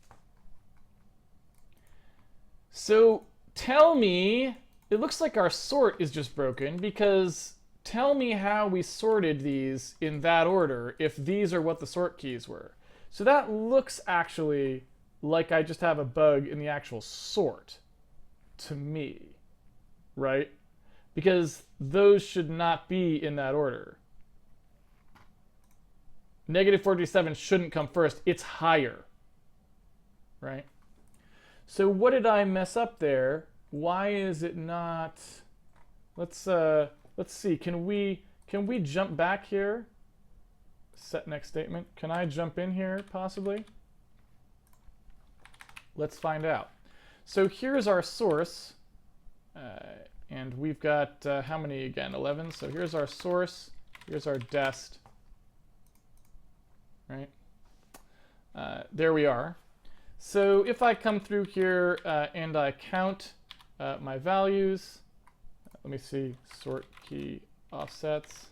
So tell me, it looks like our sort is just broken, because tell me how we sorted these in that order if these are what the sort keys were. So that looks actually like I just have a bug in the actual sort to me, right? Because those should not be in that order. -457 shouldn't come first. It's higher, right? So what did I mess up there? Why is it not? Let's see. Can we jump back here? Set next statement. Can I jump in here possibly? Let's find out. So here's our source, and we've got how many again? 11. So here's our source. Here's our dest. Right. There we are. So if I come through here and I count my values, let me see, sort key offsets.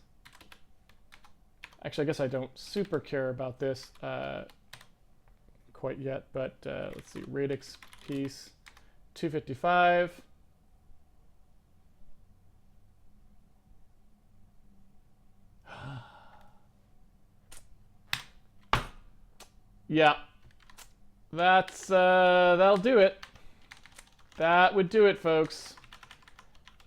Actually, I guess I don't super care about this quite yet, but let's see, Radix piece 255. Yeah, that'll do it. That would do it, folks.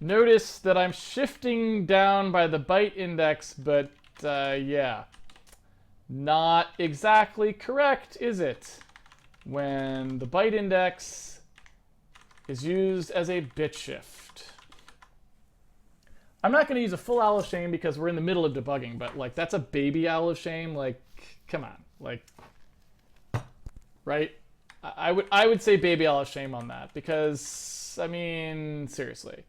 Notice that I'm shifting down by the byte index, but yeah, not exactly correct, is it? When the byte index is used as a bit shift. I'm not going to use a full owl of shame because we're in the middle of debugging, but like that's a baby owl of shame. Like, come on, like, right? I would say baby owl of shame on that because I mean seriously.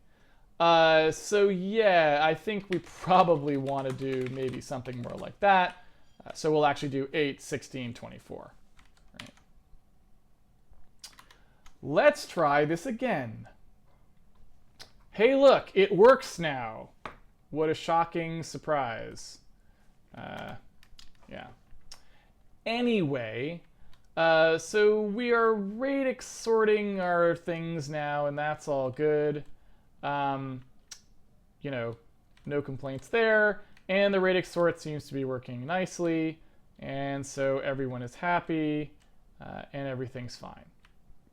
So yeah, I think we probably want to do maybe something more like that. So we'll actually do 8, 16, 24. Right. Let's try this again. Hey, look, it works now. What a shocking surprise. Yeah. Anyway, so we are radix sorting our things now, and that's all good. You know, no complaints there. And the radix sort seems to be working nicely. And so everyone is happy, and everything's fine.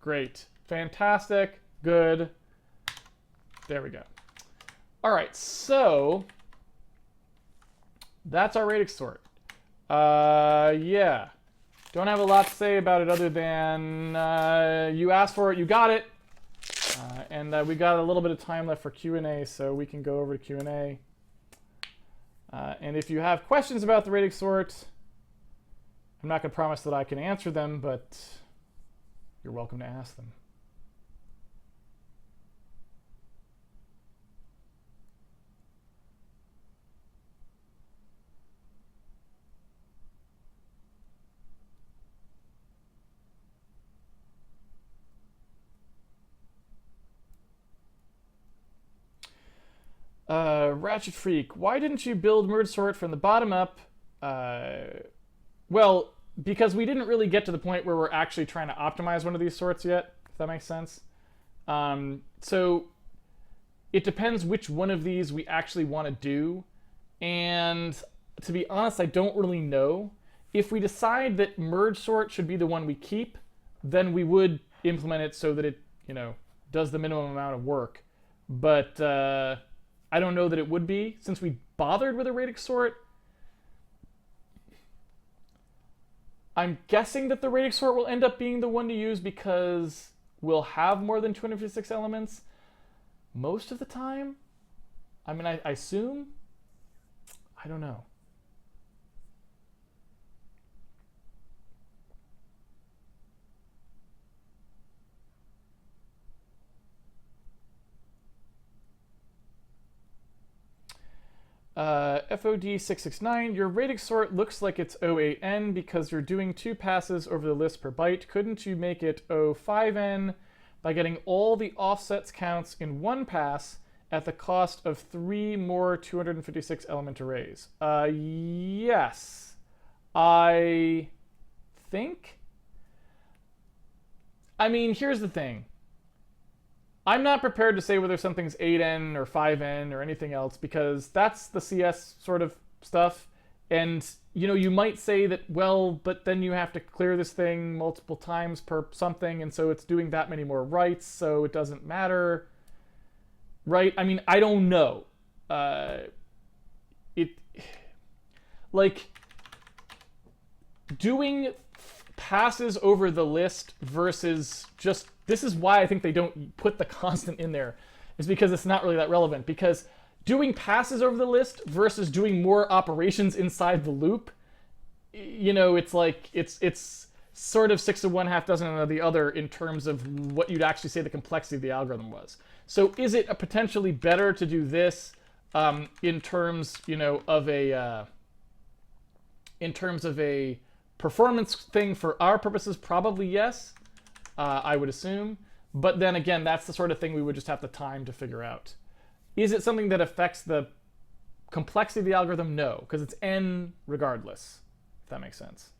Great. Fantastic. Good. There we go. All right, so that's our radix sort. Yeah. Don't have a lot to say about it other than you asked for it, you got it. And we got a little bit of time left for Q&A, so we can go over to Q&A. And if you have questions about the radix sort, I'm not going to promise that I can answer them, but you're welcome to ask them. Ratchet Freak, why didn't you build merge sort from the bottom up? Well, because we didn't really get to the point where we're actually trying to optimize one of these sorts yet, if that makes sense. So it depends which one of these we actually want to do. And to be honest, I don't really know. If we decide that merge sort should be the one we keep, then we would implement it so that it, you know, does the minimum amount of work. But I don't know that it would be, since we bothered with a radix sort. I'm guessing that the radix sort will end up being the one to use because we'll have more than 256 elements most of the time. I mean, I assume. I don't know. FOD669, your radix sort looks like it's O8N because you're doing 2 passes over the list per byte. Couldn't you make it O5N by getting all the offsets counts in one pass at the cost of 3 more 256 element arrays? Yes, I think. I mean, here's the thing. I'm not prepared to say whether something's 8N or 5N or anything else because that's the CS sort of stuff. And, you know, you might say that, well, but then you have to clear this thing multiple times per something, and so it's doing that many more writes, so it doesn't matter. Right? I mean, I don't know. Like, doing passes over the list versus just this is why I think they don't put the constant in there, is because it's not really that relevant. Because doing passes over the list versus doing more operations inside the loop, it's like it's sort of 6 of one, half dozen of the other in terms of what you'd actually say the complexity of the algorithm was. So is it potentially better to do this in terms, of a performance thing for our purposes? Probably yes, I would assume. But then again, that's the sort of thing we would just have the time to figure out. Is it something that affects the complexity of the algorithm? No, because it's n regardless, if that makes sense.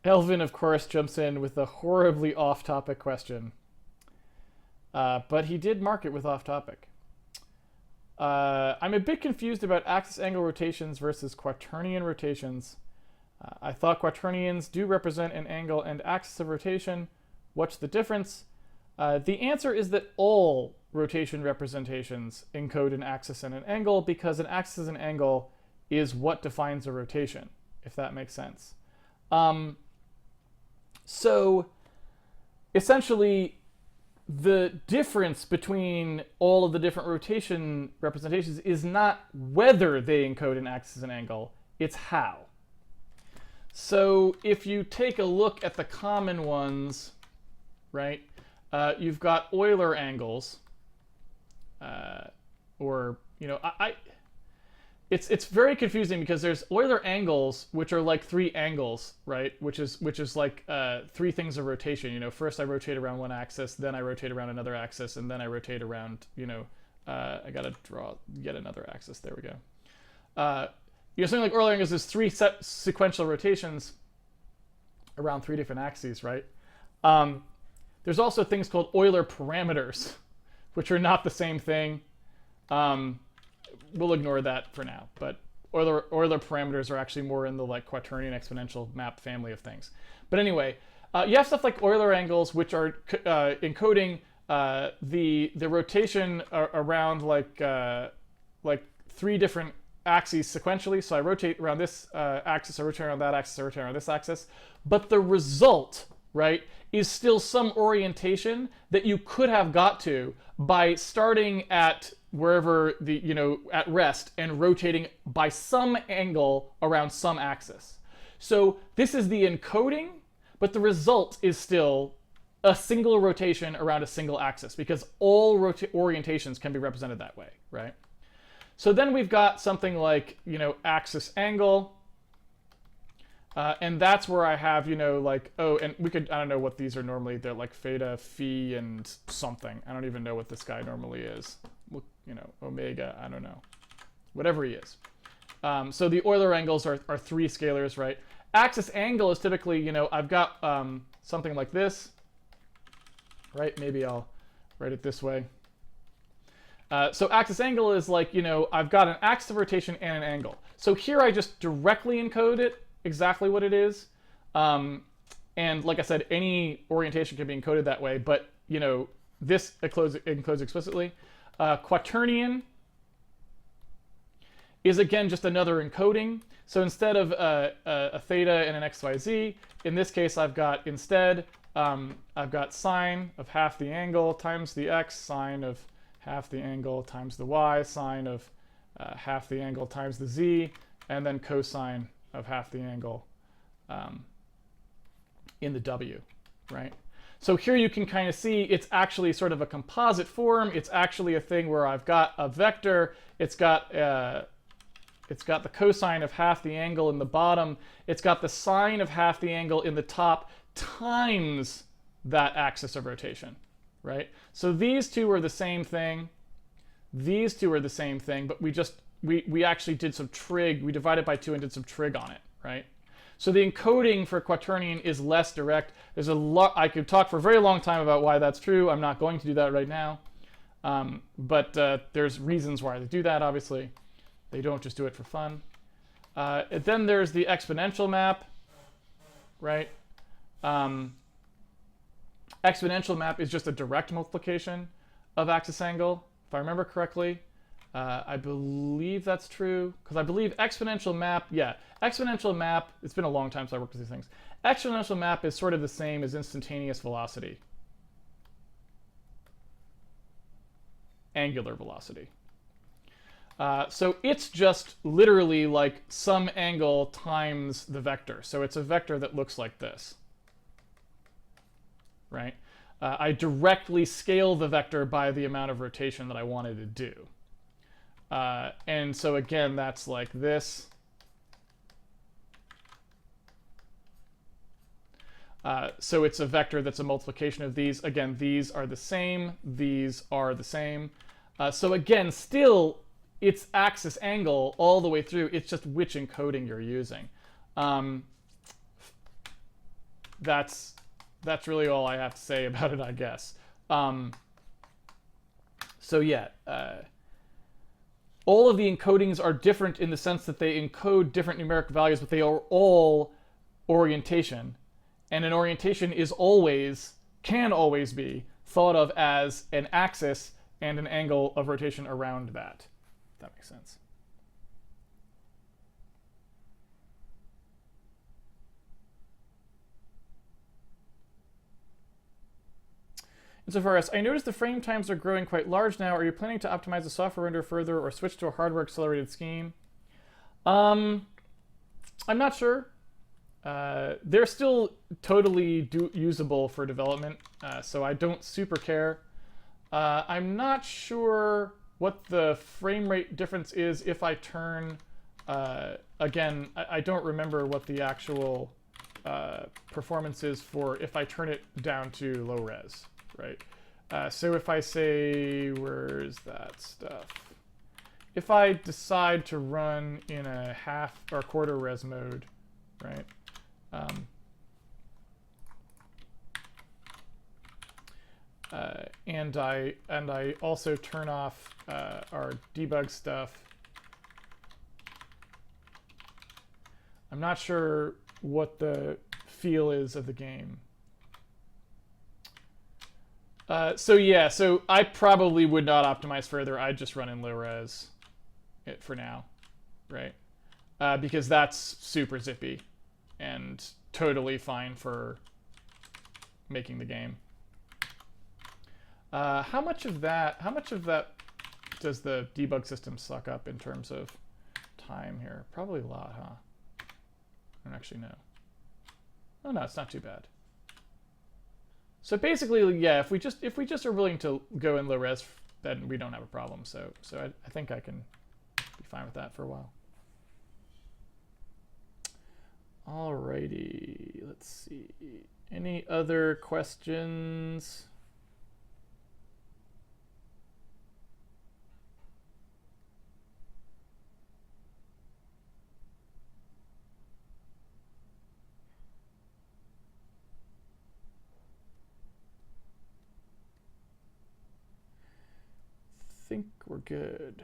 Elvin, of course, jumps in with a horribly off-topic question. But he did mark it with off-topic. I'm a bit confused about axis angle rotations versus quaternion rotations. I thought quaternions do represent an angle and axis of rotation. What's the difference? The answer is that all rotation representations encode an axis and an angle, because an axis and angle is what defines a rotation, if that makes sense. So essentially, the difference between all of the different rotation representations is not whether they encode an axis and angle, it's how. So if you take a look at the common ones, right, you've got Euler angles, it's very confusing because there's Euler angles, which are like three angles, right? Which is like three things of rotation. First I rotate around one axis, then I rotate around another axis, and then I rotate around, I gotta draw yet another axis. There we go. Something like Euler angles is three sequential rotations around three different axes, right? There's also things called Euler parameters, which are not the same thing. We'll ignore that for now, but Euler parameters are actually more in the quaternion exponential map family of things. But anyway, you have stuff like Euler angles, which are encoding the rotation around like three different axes sequentially. So I rotate around this axis, I rotate around that axis, I rotate around this axis. But the result, right, is still some orientation that you could have got to by starting at wherever at rest and rotating by some angle around some axis. So this is the encoding, but the result is still a single rotation around a single axis, because all orientations can be represented that way, right? So then we've got something like, axis angle, and that's where I have, and we could, I don't know what these are normally. They're like theta, phi, and something. I don't even know what this guy normally is. Omega, I don't know. Whatever he is. So the Euler angles are three scalars, right? Axis angle is typically, I've got something like this, right? Maybe I'll write it this way. So axis angle is like, I've got an axis of rotation and an angle. So here I just directly encode it, exactly what it is. And like I said, any orientation can be encoded that way, but, this encodes explicitly. Quaternion is again just another encoding. So instead of a theta and an xyz, in this case I've got I've got sine of half the angle times the x, sine of half the angle times the y, sine of half the angle times the z, and then cosine of half the angle in the w, right? So here you can kind of see it's actually sort of a composite form. It's actually a thing where I've got a vector, it's got It's got the cosine of half the angle in the bottom. It's got the sine of half the angle in the top times that axis of rotation, right? So these two are the same thing. These two are the same thing, but we actually did some trig. We divided by 2 and did some trig on it, right? So the encoding for quaternion is less direct. There's a lot. I could talk for a very long time about why that's true. I'm not going to do that right now. But there's reasons why they do that, obviously. They don't just do it for fun. Then there's the exponential map, right? Exponential map is just a direct multiplication of axis angle, if I remember correctly. I believe that's true, because I believe exponential map, yeah, exponential map, it's been a long time since I worked with these things. Exponential map is sort of the same as instantaneous velocity. Angular velocity. So it's just literally like some angle times the vector. So it's a vector that looks like this, right? I directly scale the vector by the amount of rotation that I wanted to do. And so again, that's like this. So it's a vector that's a multiplication of these. Again, these are the same. These are the same. So again, still, it's axis angle all the way through. It's just which encoding you're using. That's really all I have to say about it, I guess. So yeah, all of the encodings are different in the sense that they encode different numeric values, but they are all orientation. And an orientation is always, can always be, thought of as an axis and an angle of rotation around that. If that makes sense. Insofar as I noticed the frame times are growing quite large now, are you planning to optimize the software render further or switch to a hardware accelerated scheme? I'm not sure. They're still totally usable for development, so I don't super care. I'm not sure what the frame rate difference is if I turn, again, I don't remember what the actual performance is for if I turn it down to low res, right? So if I say, where's that stuff? If I decide to run in a half or quarter res mode, right? And I also turn off our debug stuff. I'm not sure what the feel is of the game. So yeah, so I probably would not optimize further. I'd just run in low res for now, right? Because that's super zippy and totally fine for making the game. How much of that does the debug system suck up in terms of time here? Probably a lot, huh? I don't actually know. Oh no, it's not too bad. So basically, yeah, if we just are willing to go in low res, then we don't have a problem. So I think I can be fine with that for a while. Alrighty, let's see. Any other questions? I think we're good.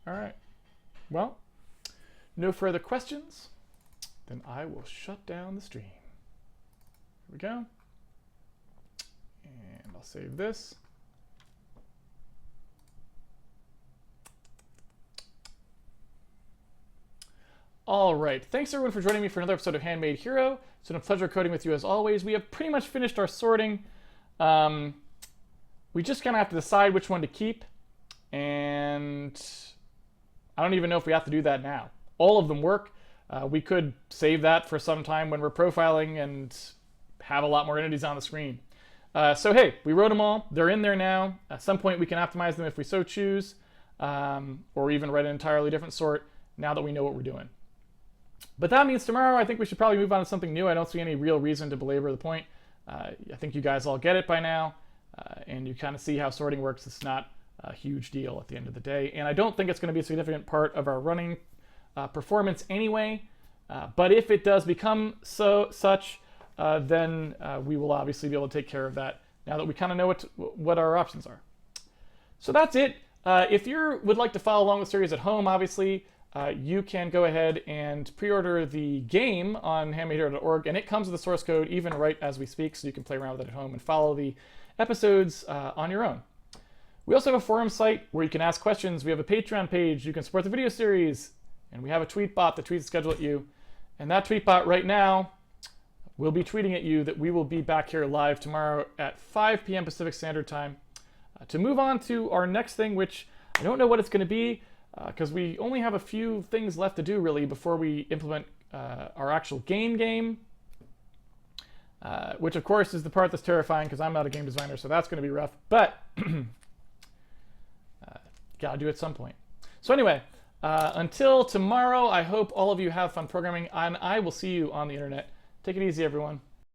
All right. Well, no further questions. Then I will shut down the stream. Here we go. And I'll save this. All right. Thanks everyone for joining me for another episode of Handmade Hero. It's been a pleasure coding with you as always. We have pretty much finished our sorting. We just kind of have to decide which one to keep. And I don't even know if we have to do that now. all of them work. We could save that for some time when we're profiling and have a lot more entities on the screen. So hey, we wrote them all. They're in there now. At some point we can optimize them if we so choose, or even write an entirely different sort now that we know what we're doing. But that means tomorrow I think we should probably move on to something new. I don't see any real reason to belabor the point. I think you guys all get it by now, and you kind of see how sorting works. It's not a huge deal at the end of the day, and I don't think it's going to be a significant part of our running performance anyway. But if it does become such, then we will obviously be able to take care of that now that we kind of know what our options are. So that's it. If you would like to follow along with the series at home, obviously, you can go ahead and pre-order the game on handmadehero.org, and it comes with the source code even right as we speak, so you can play around with it at home and follow the episodes on your own. We also have a forum site where you can ask questions. We have a Patreon page. You can support the video series, and we have a tweet bot that tweets the schedule at you. And that tweet bot right now will be tweeting at you that we will be back here live tomorrow at 5 p.m. Pacific Standard Time to move on to our next thing, which I don't know what it's going to be, because we only have a few things left to do really before we implement our actual game, which of course is the part that's terrifying because I'm not a game designer, so that's going to be rough, but gotta do it at some point. So anyway, until tomorrow, I hope all of you have fun programming, and I will see you on the internet. Take it easy, everyone.